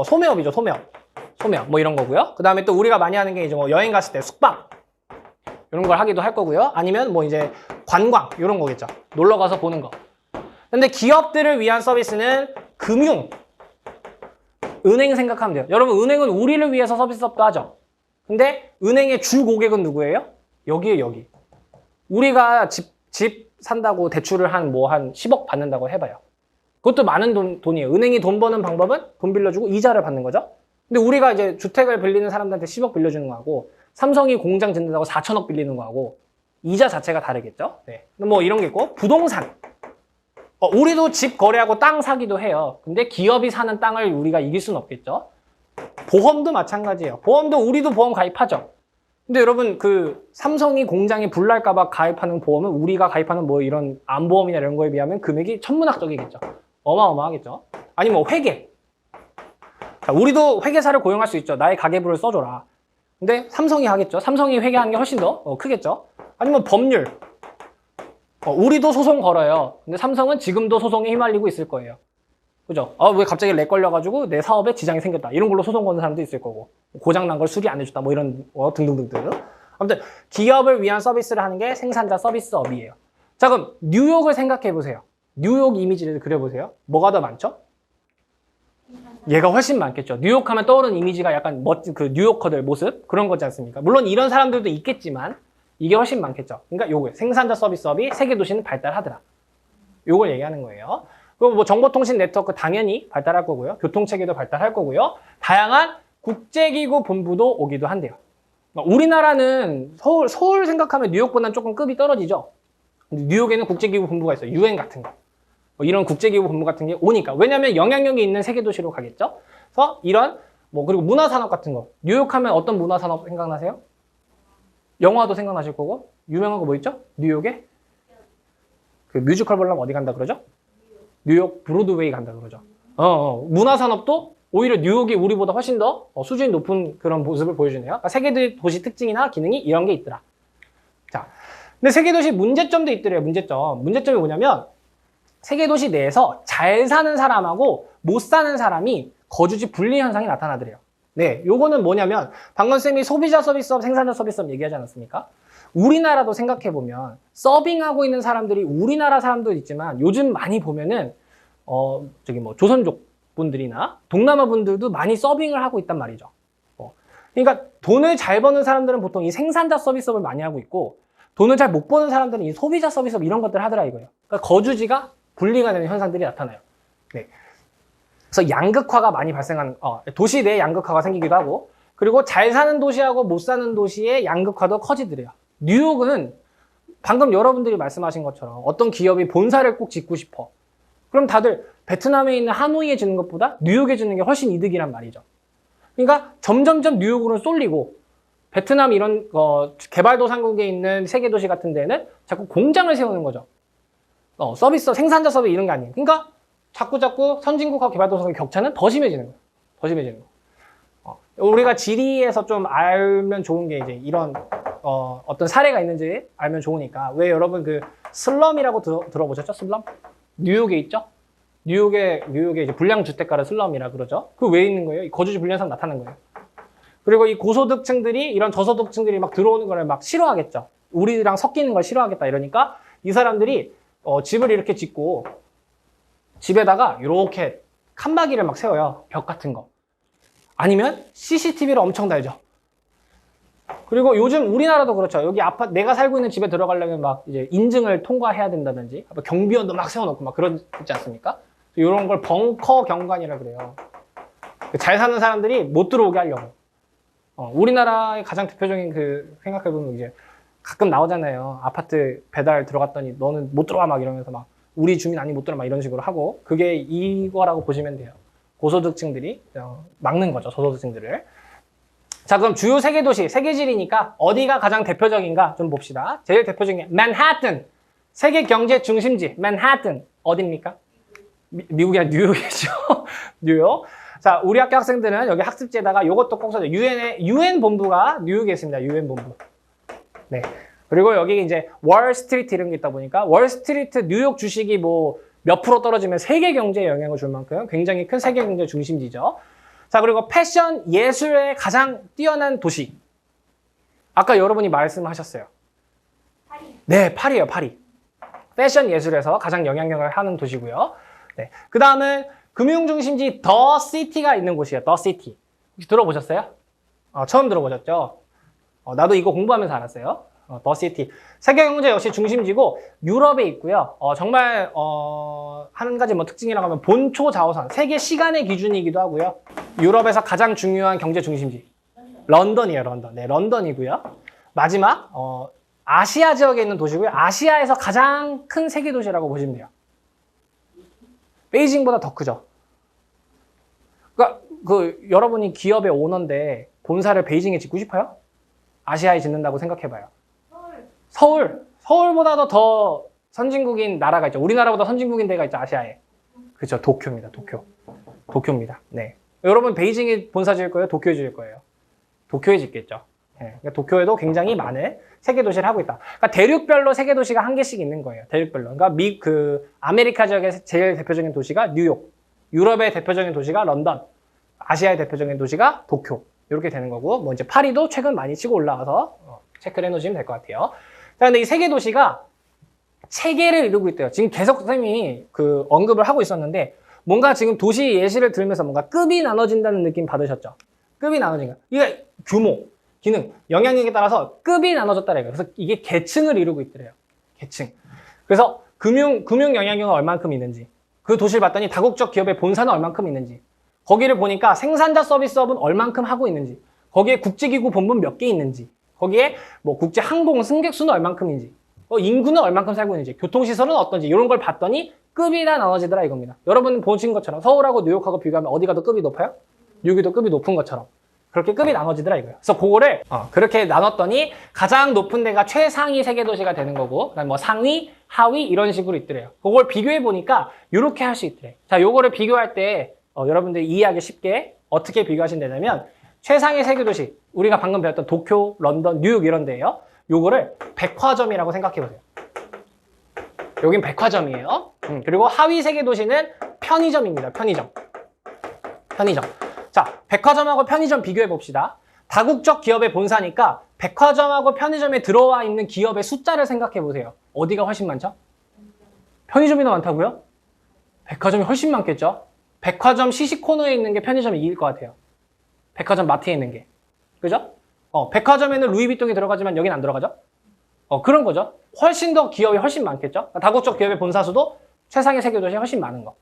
소매업이죠. 소매업 뭐 이런 거고요. 그 다음에 또 우리가 많이 하는 게 이제 뭐 여행 갔을 때 숙박 이런 걸 하기도 할 거고요. 아니면 뭐 이제 관광 이런 거겠죠. 놀러 가서 보는 거. 근데 기업들을 위한 서비스는 금융, 은행 생각하면 돼요. 여러분 은행은 우리를 위해서 서비스업도 하죠. 근데 은행의 주 고객은 누구예요? 여기에요, 여기. 우리가 집 산다고 대출을 한 10억 받는다고 해봐요. 그것도 많은 돈이에요. 은행이 돈 버는 방법은 돈 빌려주고 이자를 받는 거죠. 근데 우리가 이제 주택을 빌리는 사람들한테 10억 빌려주는 거하고 삼성이 공장 짓는다고 4천억 빌리는 거하고 이자 자체가 다르겠죠. 네. 뭐 이런 게 있고 부동산. 우리도 집 거래하고 땅 사기도 해요. 근데 기업이 사는 땅을 우리가 이길 수는 없겠죠. 보험도 마찬가지예요. 보험도 우리도 보험 가입하죠. 근데 여러분 그 삼성이 공장이 불날까봐 가입하는 보험은 우리가 가입하는 뭐 이런 암보험이나 이런 거에 비하면 금액이 천문학적이겠죠. 어마어마하겠죠. 아니 뭐 회계. 자, 우리도 회계사를 고용할 수 있죠. 나의 가계부를 써줘라. 근데 삼성이 하겠죠. 삼성이 회계하는 게 훨씬 더 크겠죠. 아니면 법률. 우리도 소송 걸어요. 근데 삼성은 지금도 소송에 휘말리고 있을 거예요. 그죠? 왜 갑자기 렉 걸려가지고 내 사업에 지장이 생겼다. 이런 걸로 소송 거는 사람도 있을 거고. 고장난 걸 수리 안 해줬다. 뭐 이런, 등등등등. 아무튼, 기업을 위한 서비스를 하는 게 생산자 서비스업이에요. 자, 그럼 뉴욕을 생각해 보세요. 뉴욕 이미지를 그려보세요. 뭐가 더 많죠? 얘가 훨씬 많겠죠. 뉴욕 하면 떠오르는 이미지가 약간 멋진 그 뉴요커들 모습? 그런 거지 않습니까? 물론 이런 사람들도 있겠지만, 이게 훨씬 많겠죠. 그러니까 요거 생산자 서비스업이 세계 도시는 발달하더라. 요걸 얘기하는 거예요. 그리고 뭐 정보통신 네트워크 당연히 발달할 거고요. 교통체계도 발달할 거고요. 다양한 국제기구 본부도 오기도 한대요. 우리나라는 서울 생각하면 뉴욕보다는 조금 급이 떨어지죠. 근데 뉴욕에는 국제기구 본부가 있어요. UN 같은 거. 이런 국제기구 본부 같은 게 오니까. 왜냐면 영향력이 있는 세계 도시로 가겠죠. 그래서 이런 그리고 문화산업 같은 거. 뉴욕 하면 어떤 문화산업 생각나세요? 영화도 생각나실 거고. 유명한 거 뭐 있죠? 뉴욕에? 그 뮤지컬 보려면 어디 간다 그러죠? 뉴욕 브로드웨이 간다 그러죠. 문화산업도 오히려 뉴욕이 우리보다 훨씬 더 수준이 높은 그런 모습을 보여주네요. 그러니까 세계 도시 특징이나 기능이 이런 게 있더라. 자, 근데 세계 도시 문제점도 있더래요. 문제점이 뭐냐면 세계 도시 내에서 잘 사는 사람하고 못 사는 사람이 거주지 분리 현상이 나타나더래요. 네, 요거는 뭐냐면 방금 쌤이 소비자 서비스업, 생산자 서비스업 얘기하지 않았습니까? 우리나라도 생각해보면 서빙하고 있는 사람들이 우리나라 사람도 있지만 요즘 많이 보면은 조선족 분들이나 동남아 분들도 많이 서빙을 하고 있단 말이죠. 그러니까 돈을 잘 버는 사람들은 보통 이 생산자 서비스업을 많이 하고 있고 돈을 잘 못 버는 사람들은 이 소비자 서비스업 이런 것들을 하더라 이거예요. 그러니까 거주지가 분리가 되는 현상들이 나타나요. 네. 그래서 양극화가 많이 발생하는 도시 내 양극화가 생기기도 하고 그리고 잘 사는 도시하고 못 사는 도시의 양극화도 커지더래요. 뉴욕은 방금 여러분들이 말씀하신 것처럼 어떤 기업이 본사를 꼭 짓고 싶어. 그럼 다들 베트남에 있는 하노이에 짓는 것보다 뉴욕에 짓는 게 훨씬 이득이란 말이죠. 그러니까 점점점 뉴욕으로 쏠리고 베트남 이런 개발도상국에 있는 세계도시 같은 데는 자꾸 공장을 세우는 거죠. 서비스, 생산자 서비스 이런 게 아니에요. 그러니까 자꾸 선진국과 개발도상국의 격차는 더 심해지는 거예요. 더 심해지는 거. 우리가 지리에서 좀 알면 좋은 게 이제 이런 어떤 사례가 있는지 알면 좋으니까. 왜 여러분 그 슬럼이라고 들어보셨죠? 슬럼? 뉴욕에 있죠? 뉴욕에 이제 불량주택가를 슬럼이라 그러죠. 그 왜 있는 거예요? 이 거주지 불량상 나타나는 거예요. 그리고 이 고소득층들이 이런 저소득층들이 막 들어오는 걸 막 싫어하겠죠. 우리랑 섞이는 걸 싫어하겠다 이러니까 이 사람들이 집을 이렇게 짓고 집에다가 이렇게 칸막이를 막 세워요. 벽 같은 거. 아니면 CCTV를 엄청 달죠. 그리고 요즘 우리나라도 그렇죠. 여기 아파트 내가 살고 있는 집에 들어가려면 막 이제 인증을 통과해야 된다든지 경비원도 막 세워놓고 막 그러지 않습니까? 이런 걸 벙커 경관이라 그래요. 잘 사는 사람들이 못 들어오게 하려고. 우리나라의 가장 대표적인 생각해보면 이제 가끔 나오잖아요. 아파트 배달 들어갔더니 너는 못 들어와 막 이러면서 막 우리 주민 아니 못 들어와 막 이런 식으로 하고 그게 이거라고 보시면 돼요. 고소득층들이 막는 거죠. 저소득층들을. 자, 그럼 주요 세계도시, 세계지리니까 어디가 가장 대표적인가 좀 봅시다. 제일 대표적인 게 맨하튼. 세계 경제 중심지, 맨하튼. 어딥니까? 미국이 아니라 뉴욕이죠. 뉴욕. 자, 우리 학교 학생들은 여기 학습지에다가 이것도 꼭 써줘. UN 본부가 뉴욕에 있습니다. UN 본부. 네. 그리고 여기 이제 월스트리트 이런 게 있다 보니까 월스트리트 뉴욕 주식이 몇 프로 떨어지면 세계 경제에 영향을 줄 만큼 굉장히 큰 세계 경제 중심지죠. 자, 그리고 패션 예술의 가장 뛰어난 도시. 아까 여러분이 말씀하셨어요. 파리. 네, 파리예요, 파리. 패션 예술에서 가장 영향력을 하는 도시고요. 네. 그 다음은 금융중심지 더 시티가 있는 곳이에요. 더 시티. 혹시 들어보셨어요? 처음 들어보셨죠? 나도 이거 공부하면서 알았어요. The City. 세계 경제 역시 중심지고 유럽에 있고요. 정말 한 가지 뭐 특징이라고 하면 본초 자오선, 세계 시간의 기준이기도 하고요. 유럽에서 가장 중요한 경제 중심지 런던이에요. 런던. 네, 런던이고요. 마지막 아시아 지역에 있는 도시고요. 아시아에서 가장 큰 세계 도시라고 보시면 돼요. 베이징보다 더 크죠. 그러니까 여러분이 기업의 오너인데 본사를 베이징에 짓고 싶어요? 아시아에 짓는다고 생각해봐요. 서울보다도 더 선진국인 나라가 있죠. 우리나라보다 선진국인 데가 있죠. 아시아에. 그렇죠. 도쿄입니다. 도쿄입니다. 네. 여러분 베이징에 본사 지을 거예요? 도쿄에 지을 거예요? 도쿄에 짓겠죠. 네. 그러니까 도쿄에도 굉장히 많은 세계 도시를 하고 있다. 그러니까 대륙별로 세계 도시가 한 개씩 있는 거예요. 대륙별로. 그러니까 아메리카 지역의 제일 대표적인 도시가 뉴욕, 유럽의 대표적인 도시가 런던, 아시아의 대표적인 도시가 도쿄. 이렇게 되는 거고, 뭐 이제 파리도 최근 많이 치고 올라와서 체크를 해놓으시면 될 것 같아요. 자, 근데 이 세계 도시가 체계를 이루고 있대요. 지금 계속 선생님이 언급을 하고 있었는데, 뭔가 지금 도시 예시를 들으면서 뭔가 급이 나눠진다는 느낌 받으셨죠? 급이 나눠진 거. 이게 규모, 기능, 영향력에 따라서 급이 나눠졌다는 거예요. 그래서 이게 계층을 이루고 있더래요. 계층. 그래서 금융 영향력은 얼만큼 있는지, 그 도시를 봤더니 다국적 기업의 본사는 얼만큼 있는지, 거기를 보니까 생산자 서비스업은 얼만큼 하고 있는지, 거기에 국제기구 본부는 몇 개 있는지, 거기에 뭐 국제 항공 승객 수는 얼만큼인지, 인구는 얼만큼 살고 있는지, 교통시설은 어떤지 이런 걸 봤더니 급이 다 나눠지더라 이겁니다. 여러분 보신 것처럼 서울하고 뉴욕하고 비교하면 어디가 더 급이 높아요? 뉴욕이 더 급이 높은 것처럼 그렇게 급이 나눠지더라 이거예요. 그래서 그거를 그렇게 나눴더니 가장 높은 데가 최상위 세계 도시가 되는 거고, 그다음에 뭐 상위, 하위 이런 식으로 있더래요. 그걸 비교해 보니까 이렇게 할 수 있더래. 자, 요거를 비교할 때 여러분들이 이해하기 쉽게 어떻게 비교하시면 되냐면, 최상위 세계 도시, 우리가 방금 배웠던 도쿄, 런던, 뉴욕 이런 데예요. 요거를 백화점이라고 생각해 보세요. 여긴 백화점이에요. 그리고 하위 세계 도시는 편의점입니다. 편의점. 자, 백화점하고 편의점 비교해 봅시다. 다국적 기업의 본사니까 백화점하고 편의점에 들어와 있는 기업의 숫자를 생각해 보세요. 어디가 훨씬 많죠? 편의점이 더 많다고요? 백화점이 훨씬 많겠죠? 백화점 시식 코너에 있는 게 편의점이 이길 것 같아요. 백화점 마트에 있는 게. 그죠? 백화점에는 루이비통이 들어가지만 여긴 안 들어가죠? 그런 거죠. 훨씬 더 기업이 훨씬 많겠죠? 다국적 기업의 본사 수도 최상위 세계 도시에 훨씬 많은 거.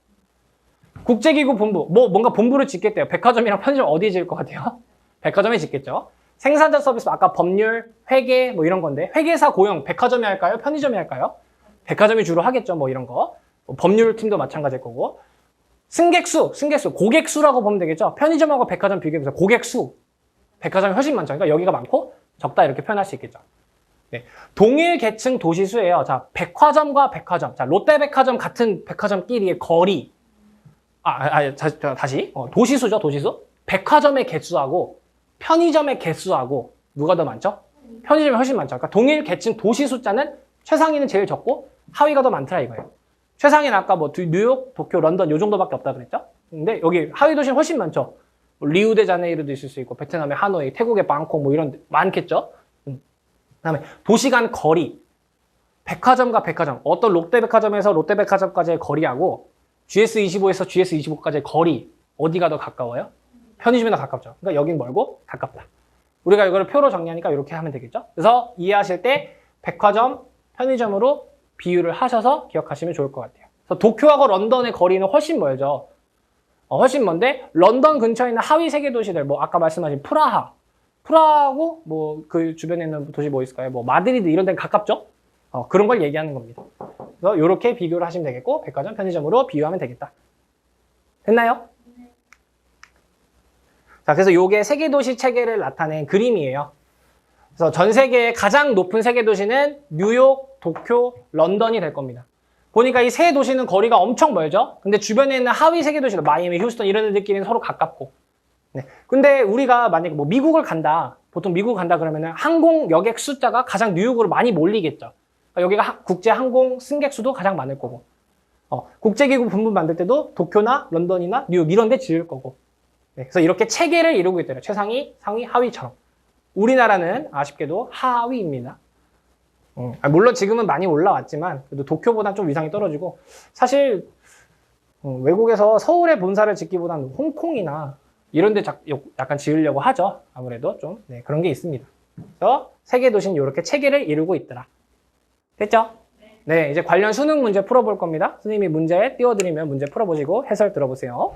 국제기구 본부, 뭔가 본부를 짓겠대요. 백화점이랑 편의점 어디에 지을 것 같아요? 백화점에 짓겠죠. 생산자 서비스, 아까 법률, 회계 뭐 이런 건데, 회계사 고용 백화점이 할까요? 편의점이 할까요? 백화점이 주로 하겠죠. 뭐 이런 거. 법률팀도 마찬가지일 거고. 승객수, 고객수라고 보면 되겠죠. 편의점하고 백화점 비교해보세요. 고객수, 백화점이 훨씬 많죠. 그러니까 여기가 많고 적다 이렇게 표현할 수 있겠죠. 네. 동일 계층 도시수예요. 자, 백화점과 백화점. 자, 롯데백화점 같은 백화점끼리의 거리. 다시. 도시수죠, 도시수. 백화점의 개수하고 편의점의 개수하고 누가 더 많죠? 편의점이 훨씬 많죠. 그러니까 동일 계층 도시 숫자는 최상위는 제일 적고 하위가 더 많더라 이거예요. 최상위는 아까 뭐 뉴욕, 도쿄, 런던 요 정도밖에 없다 그랬죠? 근데 여기 하위 도시는 훨씬 많죠. 리우데자네이루도 있을 수 있고, 베트남의 하노이, 태국의 방콕 뭐 이런 데 많겠죠? 그다음에 도시 간 거리. 백화점과 백화점. 어떤 롯데백화점에서 롯데백화점까지의 거리하고 GS25에서 GS25까지의 거리. 어디가 더 가까워요? 편의점이 더 가깝죠. 그러니까 여긴 멀고 가깝다. 우리가 이거를 표로 정리하니까 이렇게 하면 되겠죠? 그래서 이해하실 때 백화점, 편의점으로 비유를 하셔서 기억하시면 좋을 것 같아요. 그래서 도쿄하고 런던의 거리는 훨씬 멀죠. 훨씬 먼데 런던 근처에 있는 하위 세계 도시들, 뭐 아까 말씀하신 프라하고 뭐 그 주변에 있는 도시 뭐 있을까요? 뭐 마드리드 이런 데는 가깝죠? 그런 걸 얘기하는 겁니다. 그래서 이렇게 비교를 하시면 되겠고, 백화점, 편의점으로 비유하면 되겠다. 됐나요? 자, 그래서 이게 세계 도시 체계를 나타낸 그림이에요. 그래서 전 세계의 가장 높은 세계 도시는 뉴욕, 도쿄, 런던이 될 겁니다. 보니까 이 세 도시는 거리가 엄청 멀죠? 근데 주변에 있는 하위 세계 도시들, 마이애미, 휴스턴 이런 데들끼리는 서로 가깝고. 네. 근데 우리가 만약에 뭐 미국을 간다, 보통 미국 간다 그러면은 항공 여객 숫자가 가장 뉴욕으로 많이 몰리겠죠. 그러니까 여기가 국제 항공 승객 수도 가장 많을 거고. 국제기구 본부 만들 때도 도쿄나 런던이나 뉴욕 이런 데 지을 거고. 네. 그래서 이렇게 체계를 이루고 있더래요. 최상위, 상위, 하위처럼. 우리나라는 아쉽게도 하위입니다. 물론 지금은 많이 올라왔지만 그래도 도쿄보다 좀 위상이 떨어지고, 사실 외국에서 서울에 본사를 짓기보다는 홍콩이나 이런 데 약간 지으려고 하죠. 아무래도 좀 그런 게 있습니다. 그래서 세계 도시는 이렇게 체계를 이루고 있더라. 됐죠? 네, 이제 관련 수능 문제 풀어볼 겁니다. 선생님이 문제 띄워드리면 문제 풀어보시고 해설 들어보세요.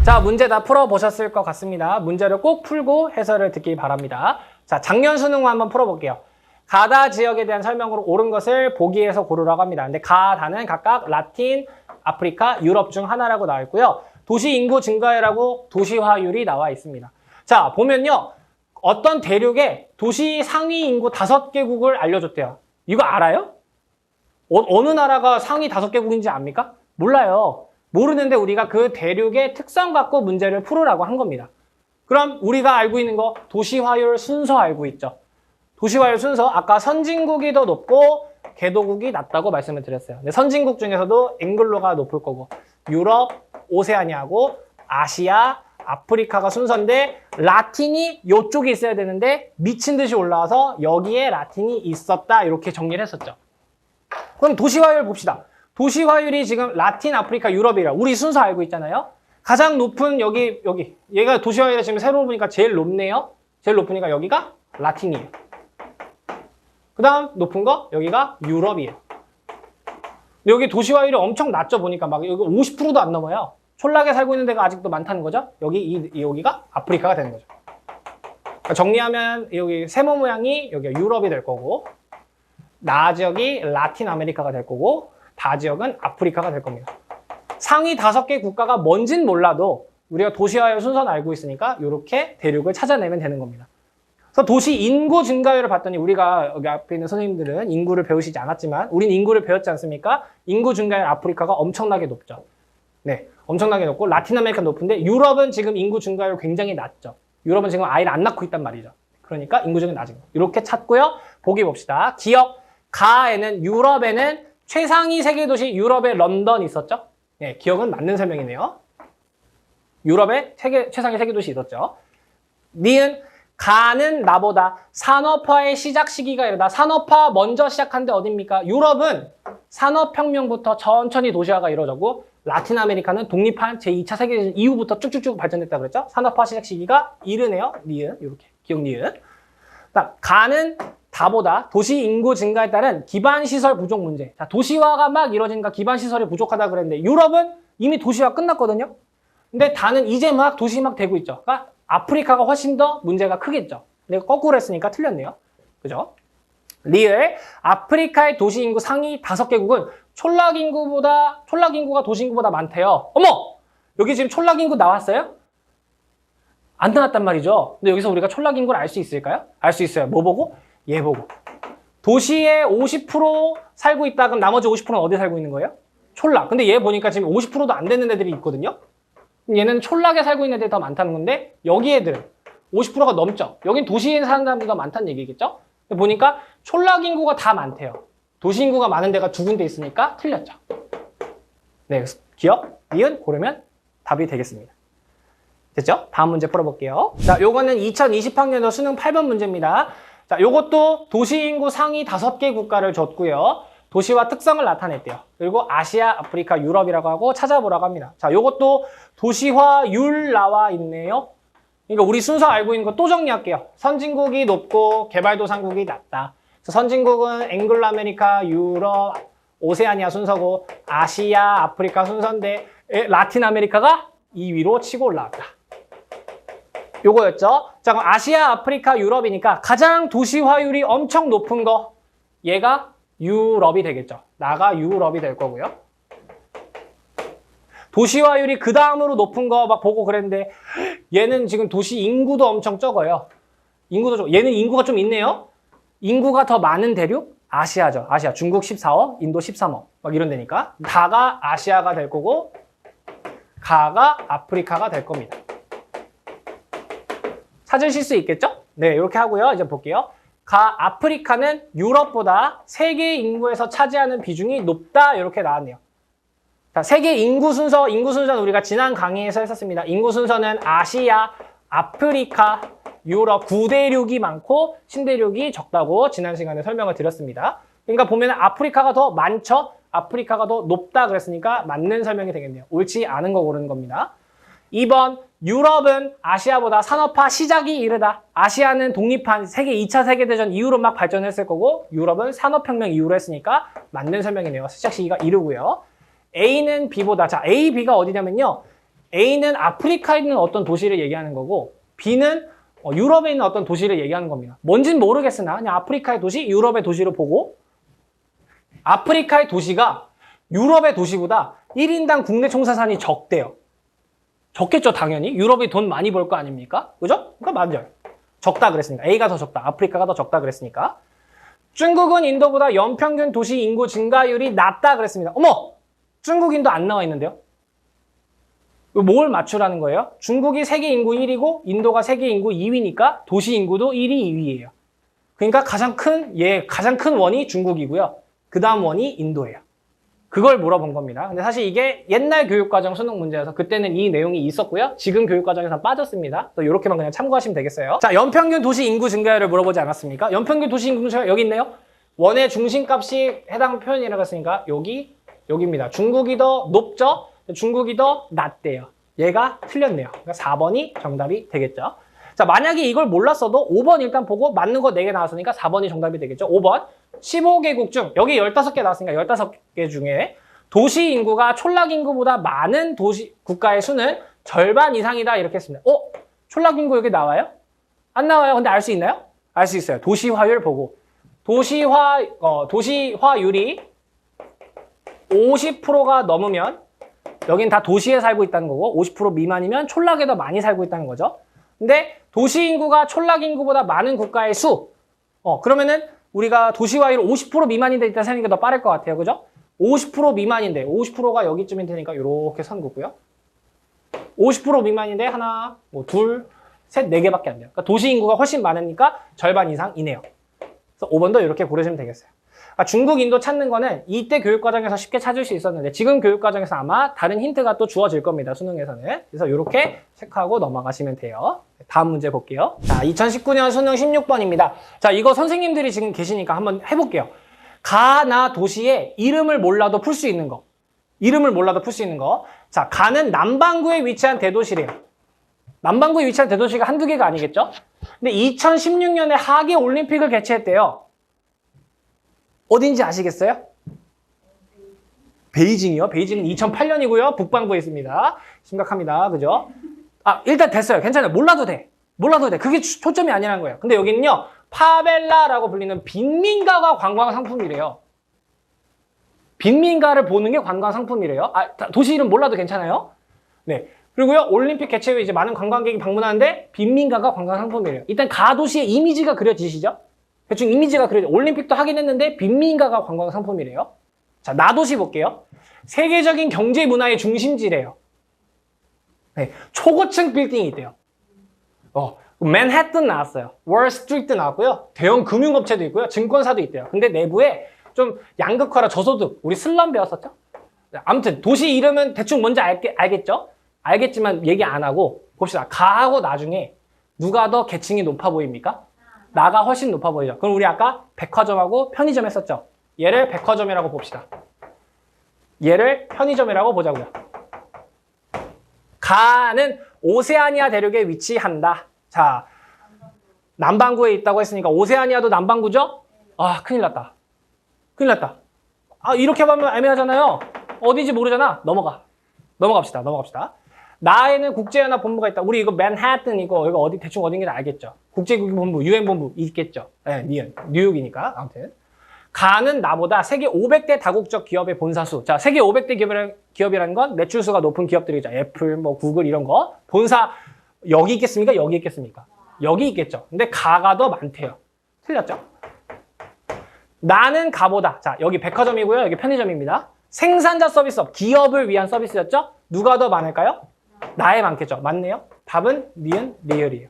자, 문제 다 풀어보셨을 것 같습니다. 문제를 꼭 풀고 해설을 듣기 바랍니다. 자, 작년 수능만 한번 풀어볼게요. 가다 지역에 대한 설명으로 옳은 것을 보기에서 고르라고 합니다. 근데 가다는 각각 라틴, 아프리카, 유럽 중 하나라고 나와 있고요. 도시 인구 증가율하고 도시화율이 나와 있습니다. 자, 보면요. 어떤 대륙에 도시 상위 인구 5개국을 알려줬대요. 이거 알아요? 어느 나라가 상위 5개국인지 압니까? 몰라요. 모르는데 우리가 그 대륙의 특성 갖고 문제를 풀으라고 한 겁니다. 그럼 우리가 알고 있는 거 도시화율 순서 알고 있죠. 도시화율 순서 아까 선진국이 더 높고 개도국이 낮다고 말씀을 드렸어요. 근데 선진국 중에서도 앵글로가 높을 거고 유럽, 오세아니아고 아시아, 아프리카가 순서인데 라틴이 이쪽에 있어야 되는데 미친 듯이 올라와서 여기에 라틴이 있었다 이렇게 정리를 했었죠. 그럼 도시화율 봅시다. 도시화율이 지금 라틴, 아프리카, 유럽이라 우리 순서 알고 있잖아요. 가장 높은 여기 얘가 도시화율이 지금 새로 보니까 제일 높네요. 제일 높으니까 여기가 라틴이에요. 그 다음 높은 거 여기가 유럽이에요. 근데 여기 도시화율이 엄청 낮죠. 보니까 막 여기 50%도 안 넘어요. 촌락에 살고 있는 데가 아직도 많다는 거죠. 여기가 아프리카가 되는 거죠. 그러니까 정리하면 여기 세모 모양이 여기가 유럽이 될 거고 나 지역이 라틴 아메리카가 될 거고 다 지역은 아프리카가 될 겁니다. 상위 5개 국가가 뭔진 몰라도 우리가 도시화율 순서는 알고 있으니까 이렇게 대륙을 찾아내면 되는 겁니다. 그래서 도시 인구 증가율을 봤더니 우리가 여기 앞에 있는 선생님들은 인구를 배우시지 않았지만 우린 인구를 배웠지 않습니까? 인구 증가율 아프리카가 엄청나게 높죠. 네, 엄청나게 높고 라틴 아메리카 높은데 유럽은 지금 인구 증가율 굉장히 낮죠. 유럽은 지금 아이를 안 낳고 있단 말이죠. 그러니까 인구 증가율이 낮은 거. 이렇게 찾고요. 보기 봅시다. 기억 가에는 유럽에는 최상위 세계도시 유럽의 런던이 있었죠? 네, 기억은 맞는 설명이네요. 유럽의 최상위 세계도시 있었죠. 니은 가는 나보다 산업화의 시작 시기가 이르다. 산업화 먼저 시작한 데 어딥니까? 유럽은 산업혁명부터 천천히 도시화가 이루어졌고 라틴 아메리카는 독립한 제2차 세계대전 이후부터 쭉쭉쭉 발전됐다고 그랬죠? 산업화 시작 시기가 이르네요. 니은 이렇게 기억 니은. 가는 다보다 도시 인구 증가에 따른 기반시설 부족 문제. 자, 도시화가 막 이루어지니까 기반시설이 부족하다 그랬는데 유럽은 이미 도시화 끝났거든요. 근데 다는 이제 막 도시 막 되고 있죠. 그러니까 아프리카가 훨씬 더 문제가 크겠죠. 내가 거꾸로 했으니까 틀렸네요. 그죠? 리을 아프리카의 도시 인구 상위 5개국은 촌락 인구가 도시 인구보다 많대요. 어머! 여기 지금 촌락 인구 나왔어요? 안 나왔단 말이죠. 근데 여기서 우리가 촌락 인구를 알 수 있을까요? 알 수 있어요. 뭐 보고? 얘 보고. 도시에 50% 살고 있다 그럼 나머지 50%는 어디 살고 있는 거예요? 촌락. 근데 얘 보니까 지금 50%도 안 되는 애들이 있거든요. 얘는 촌락에 살고 있는 애들이 더 많다는 건데 여기 애들은 50%가 넘죠. 여긴 도시에 사는 사람들이 더 많다는 얘기겠죠? 근데 보니까 촌락 인구가 다 많대요. 도시 인구가 많은 데가 두 군데 있으니까 틀렸죠. 네, 기억, 니은 고르면 답이 되겠습니다. 됐죠? 다음 문제 풀어볼게요. 자, 요거는 2020학년도 수능 8번 문제입니다. 자, 요것도 도시 인구 상위 5개 국가를 줬고요. 도시화 특성을 나타냈대요. 그리고 아시아, 아프리카, 유럽이라고 하고 찾아보라고 합니다. 자, 요것도 도시화율 나와 있네요. 그러니까 우리 순서 알고 있는 거 또 정리할게요. 선진국이 높고 개발도상국이 낮다. 그래서 선진국은 앵글로 아메리카, 유럽, 오세아니아 순서고 아시아, 아프리카 순서인데 라틴 아메리카가 2위로 치고 올라왔다. 요거였죠. 자, 그럼 아시아, 아프리카, 유럽이니까 가장 도시화율이 엄청 높은 거 얘가 유럽이 되겠죠. 나가 유럽이 될 거고요. 도시화율이 그 다음으로 높은 거 막 보고 그랬는데 얘는 지금 도시 인구도 엄청 적어요. 얘는 인구가 좀 있네요. 인구가 더 많은 대륙? 아시아죠. 아시아. 중국 14억, 인도 13억. 막 이런 데니까. 다가 아시아가 될 거고 가가 아프리카가 될 겁니다. 찾으실 수 있겠죠? 네, 이렇게 하고요. 이제 볼게요. 아프리카는 유럽보다 세계 인구에서 차지하는 비중이 높다. 이렇게 나왔네요. 자, 세계 인구 순서는 우리가 지난 강의에서 했었습니다. 인구 순서는 아시아, 아프리카, 유럽 9대륙이 많고 신대륙이 적다고 지난 시간에 설명을 드렸습니다. 그러니까 보면 아프리카가 더 많죠? 아프리카가 더 높다 그랬으니까 맞는 설명이 되겠네요. 옳지 않은 거 고르는 겁니다. 2번, 유럽은 아시아보다 산업화 시작이 이르다. 아시아는 독립한 세계 2차 세계대전 이후로 막 발전했을 거고 유럽은 산업혁명 이후로 했으니까 맞는 설명이네요. 시작 시기가 이르고요. A는 B보다. 자, A, B가 어디냐면요. A는 아프리카에 있는 어떤 도시를 얘기하는 거고 B는 유럽에 있는 어떤 도시를 얘기하는 겁니다. 뭔진 모르겠으나 그냥 아프리카의 도시, 유럽의 도시를 보고 아프리카의 도시가 유럽의 도시보다 1인당 국내 총생산이 적대요. 적겠죠, 당연히. 유럽이 돈 많이 벌 거 아닙니까? 그죠? 그러니까 맞아요. 적다 그랬으니까. A가 더 적다. 아프리카가 더 적다 그랬으니까. 중국은 인도보다 연평균 도시 인구 증가율이 낮다 그랬습니다. 어머! 중국, 인도 안 나와 있는데요? 뭘 맞추라는 거예요? 중국이 세계 인구 1위고 인도가 세계 인구 2위니까 도시 인구도 1위, 2위예요. 그러니까 가장 큰 원이 중국이고요. 그 다음 원이 인도예요. 그걸 물어본 겁니다. 근데 사실 이게 옛날 교육과정 수능 문제여서 그때는 이 내용이 있었고요. 지금 교육과정에서 빠졌습니다. 또 이렇게만 그냥 참고하시면 되겠어요. 자, 연평균 도시 인구 증가율을 물어보지 않았습니까? 연평균 도시 인구 증가율 여기 있네요. 원의 중심값이 해당 표현이라고 했으니까 여기입니다. 중국이 더 높죠? 중국이 더 낮대요. 얘가 틀렸네요. 그러니까 4번이 정답이 되겠죠. 자, 만약에 이걸 몰랐어도 5번 일단 보고 맞는 거 4개 나왔으니까 4번이 정답이 되겠죠. 5번. 15개국 중 여기 15개 나왔으니까 15개 중에 도시 인구가 촌락 인구보다 많은 국가의 수는 절반 이상이다 이렇게 했습니다. 촌락 인구 여기 나와요? 안 나와요. 근데 알 수 있나요? 알 수 있어요. 도시화율 보고. 도시화율이 50%가 넘으면 여긴 다 도시에 살고 있다는 거고 50% 미만이면 촌락에 더 많이 살고 있다는 거죠. 근데 도시 인구가 촌락 인구보다 많은 국가의 수. 그러면은 우리가 도시화율 50% 미만인데 일단 세는 게 더 빠를 것 같아요. 그죠? 50% 미만인데 50%가 여기쯤인 테니까 이렇게 선 긋고요. 50% 미만인데 하나, 둘, 셋, 4개밖에 안 돼요. 그러니까 도시 인구가 훨씬 많으니까 절반 이상이네요. 그래서 5번도 이렇게 고르시면 되겠어요. 중국, 인도 찾는 거는 이때 교육과정에서 쉽게 찾을 수 있었는데 지금 교육과정에서 아마 다른 힌트가 또 주어질 겁니다. 수능에서는. 그래서 이렇게 체크하고 넘어가시면 돼요. 다음 문제 볼게요. 자, 2019년 수능 16번입니다. 자, 이거 선생님들이 지금 계시니까 한번 해볼게요. 가나 도시의 이름을 몰라도 풀 수 있는 거. 자, 가는 남반구에 위치한 대도시래요. 남반구에 위치한 대도시가 한두 개가 아니겠죠? 근데 2016년에 하계 올림픽을 개최했대요. 어딘지 아시겠어요? 베이징이요. 베이징은 2008년이고요. 북반구에 있습니다. 심각합니다. 그죠? 일단 됐어요. 괜찮아요. 몰라도 돼. 그게 초점이 아니라는 거예요. 근데 여기는요. 파벨라라고 불리는 빈민가가 관광 상품이래요. 빈민가를 보는 게 관광 상품이래요. 도시 이름 몰라도 괜찮아요. 네. 그리고요. 올림픽 개최 후에 이제 많은 관광객이 방문하는데 빈민가가 관광 상품이래요. 일단 가도시의 이미지가 그려지시죠? 대충 이미지가 그려져. 올림픽도 하긴 했는데 빈민가가 관광 상품이래요. 자, 나도시 볼게요. 세계적인 경제 문화의 중심지래요. 네, 초고층 빌딩이 있대요. 맨해튼 나왔어요. 월스트리트 나왔고요. 대형 금융업체도 있고요. 증권사도 있대요. 근데 내부에 좀 양극화라 저소득, 우리 슬럼 배웠었죠? 아무튼 도시 이름은 대충 뭔지 알겠죠? 알겠지만 얘기 안 하고 봅시다. 가하고 나중에 누가 더 계층이 높아 보입니까? 나가 훨씬 높아 보이죠. 그럼 우리 아까 백화점하고 편의점 했었죠. 얘를 백화점이라고 봅시다. 얘를 편의점이라고 보자고요. 가는 오세아니아 대륙에 위치한다. 자, 남반구에 있다고 했으니까 오세아니아도 남반구죠? 큰일 났다. 이렇게 하면 애매하잖아요. 어디지 모르잖아. 넘어갑시다. 나에는 국제연합본부가 있다. 우리 이거 맨해튼 이거 어디 대충 어딘지 알겠죠? 국제기구본부, 유엔본부 있겠죠? 네, 뉴욕이니까. 아무튼 가는 나보다 세계 500대 다국적 기업의 본사수. 자, 세계 500대 기업이라는 건 매출수가 높은 기업들이죠. 애플, 구글 이런 거. 본사 여기 있겠습니까? 여기 있겠습니까? 여기 있겠죠. 근데 가가 더 많대요. 틀렸죠? 나는 가보다. 자, 여기 백화점이고요. 여기 편의점입니다. 생산자 서비스업, 기업을 위한 서비스였죠? 누가 더 많을까요? 나에 많겠죠. 맞네요. 답은 니은, 리을이에요.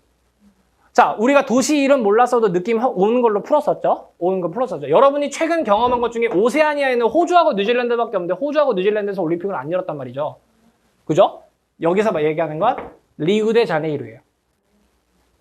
자, 우리가 도시 이름 몰랐어도 느낌 오는 걸로 풀었었죠? 오는 거 풀었었죠. 여러분이 최근 경험한 것 중에 오세아니아에는 호주하고 뉴질랜드밖에 없는데 호주하고 뉴질랜드에서 올림픽을 안 열었단 말이죠. 그죠? 여기서 얘기하는 건 리우데자네이루예요.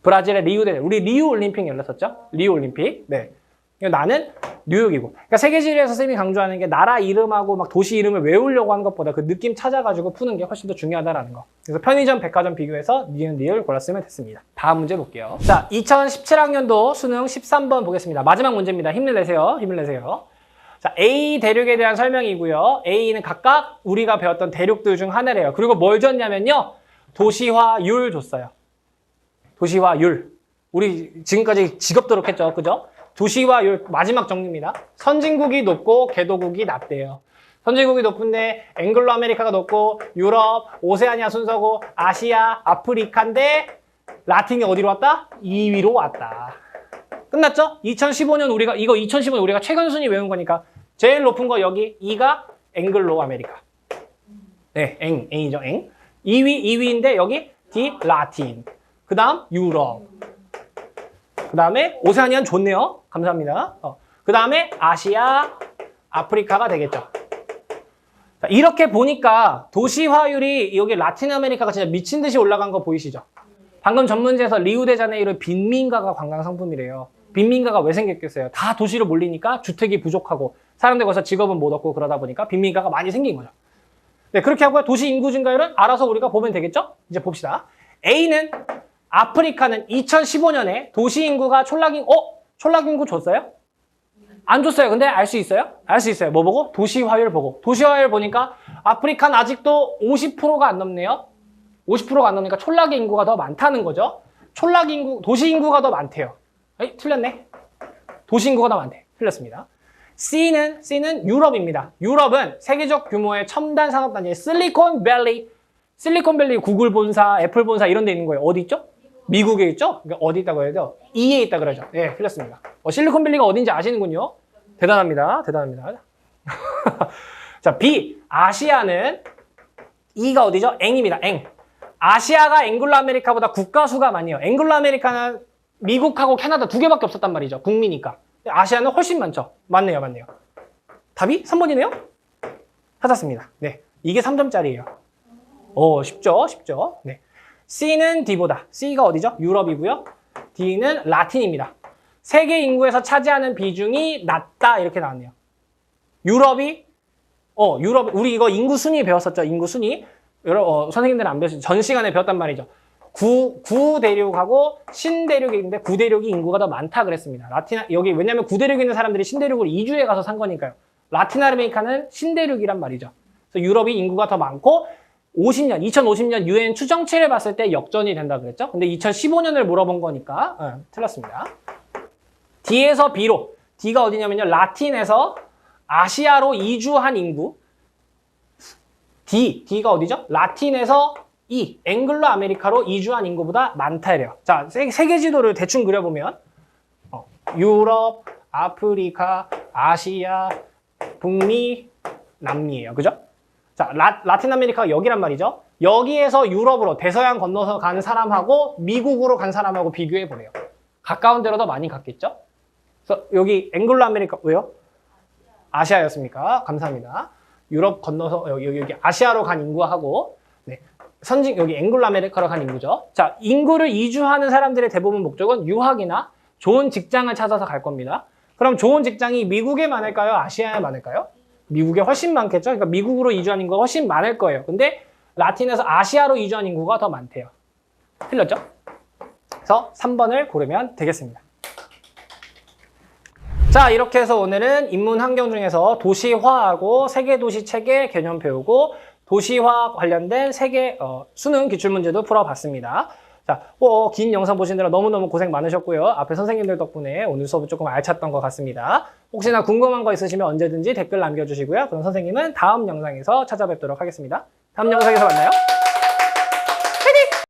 브라질의 우리 리우 올림픽 열렸었죠? 리우 올림픽. 네. 나는 뉴욕이고. 그러니까 세계지리에서 쌤이 강조하는 게 나라 이름하고 막 도시 이름을 외우려고 하는 것보다 그 느낌 찾아가지고 푸는 게 훨씬 더 중요하다라는 거. 그래서 편의점, 백화점 비교해서 니은, 리을 골랐으면 됐습니다. 다음 문제 볼게요. 자, 2017학년도 수능 13번 보겠습니다. 마지막 문제입니다. 힘을 내세요. 힘을 내세요. 자, A 대륙에 대한 설명이고요. A는 각각 우리가 배웠던 대륙들 중 하나래요. 그리고 뭘 줬냐면요. 도시화율 줬어요. 도시화율. 우리 지금까지 직업도록 했죠. 그죠? 도시화율 마지막 정리입니다. 선진국이 높고 개도국이 낮대요. 선진국이 높은데 앵글로 아메리카가 높고 유럽, 오세아니아 순서고 아시아, 아프리카인데 라틴이 어디로 왔다? 2위로 왔다. 끝났죠? 2015년 우리가 최근 순위 외운 거니까 제일 높은 거 여기 2가 앵글로 아메리카. 네, N이죠, N. 2위인데 여기 D 라틴. 그 다음 유럽. 그 다음에 오세아니아는 좋네요. 감사합니다. 그 다음에 아시아, 아프리카가 되겠죠. 자, 이렇게 보니까 도시화율이 여기 라틴 아메리카가 진짜 미친 듯이 올라간 거 보이시죠? 방금 전문지에서 리우데자네이루 빈민가가 관광 상품이래요. 빈민가가 왜 생겼겠어요? 다 도시로 몰리니까 주택이 부족하고 사람들 거기서 직업은 못 얻고 그러다 보니까 빈민가가 많이 생긴 거죠. 네, 그렇게 하고요. 도시 인구 증가율은 알아서 우리가 보면 되겠죠? 이제 봅시다. A는 아프리카는 2015년에 도시 인구가 촌락 인구 줬어요? 안 줬어요. 근데 알 수 있어요? 알 수 있어요. 뭐 보고? 도시화율 보고. 도시화율 보니까 아프리카는 아직도 50%가 안 넘네요. 50%가 안 넘으니까 촌락의 인구가 더 많다는 거죠. 도시 인구가 더 많대요. 에이, 틀렸네. 도시 인구가 더 많대. 틀렸습니다. C는 유럽입니다. 유럽은 세계적 규모의 첨단 산업단지 실리콘밸리 구글 본사, 애플 본사 이런 데 있는 거예요. 어디 있죠? 미국에 있죠? 그러니까 어디 있다고 해야 돼요? E에 있다 그러죠. 네, 틀렸습니다. 실리콘밸리가 어딘지 아시는군요. 대단합니다. 자, B. 아시아는 E가 어디죠? N입니다. N. 아시아가 앵글로 아메리카보다 국가 수가 많아요. 앵글로 아메리카는 미국하고 캐나다 두 개밖에 없었단 말이죠. 북미니까. 아시아는 훨씬 많죠. 맞네요. 답이 3번이네요? 찾았습니다. 네. 이게 3점짜리예요. 쉽죠? 네. C는 D보다. C가 어디죠? 유럽이고요. D는 라틴입니다. 세계 인구에서 차지하는 비중이 낮다 이렇게 나왔네요. 유럽 우리 이거 인구 순위 배웠었죠? 인구 순위. 선생님들은 안 배웠어요. 전 시간에 배웠단 말이죠. 구대륙하고 신대륙이 있는데 구대륙이 인구가 더 많다 그랬습니다. 여기 왜냐면 구대륙에 있는 사람들이 신대륙을 이주해 가서 산 거니까요. 라틴 아메리카는 신대륙이란 말이죠. 그래서 유럽이 인구가 더 많고 2050년 유엔 추정치를 봤을 때 역전이 된다 그랬죠? 근데 2015년을 물어본 거니까 틀렸습니다. D에서 B로. D가 어디냐면요. 라틴에서 아시아로 이주한 인구. D가 어디죠? 라틴에서 앵글로 아메리카로 이주한 인구보다 많다 이래요. 자, 세계 지도를 대충 그려보면 유럽, 아프리카, 아시아, 북미, 남미예요. 그죠? 자, 라틴 아메리카가 여기란 말이죠. 여기에서 유럽으로 대서양 건너서 간 사람하고 미국으로 간 사람하고 비교해 보래요. 가까운 데로 더 많이 갔겠죠? 그래서 여기 앵글로 아메리카 왜요? 아시아였습니까? 감사합니다. 유럽 건너서 여기 아시아로 간 인구하고 여기 앵글로 아메리카로 간 인구죠. 자, 인구를 이주하는 사람들의 대부분 목적은 유학이나 좋은 직장을 찾아서 갈 겁니다. 그럼 좋은 직장이 미국에 많을까요? 아시아에 많을까요? 미국에 훨씬 많겠죠. 그러니까 미국으로 이주한 인구가 훨씬 많을 거예요. 근데 라틴에서 아시아로 이주한 인구가 더 많대요. 틀렸죠? 그래서 3번을 고르면 되겠습니다. 자, 이렇게 해서 오늘은 인문 환경 중에서 도시화하고 세계도시 체계 개념 배우고 도시화 관련된 세계 수능 기출문제도 풀어봤습니다. 자, 긴 영상 보시느라 너무너무 고생 많으셨고요. 앞에 선생님들 덕분에 오늘 수업이 조금 알찼던 것 같습니다. 혹시나 궁금한 거 있으시면 언제든지 댓글 남겨주시고요. 그럼 선생님은 다음 영상에서 찾아뵙도록 하겠습니다. 다음 영상에서 만나요.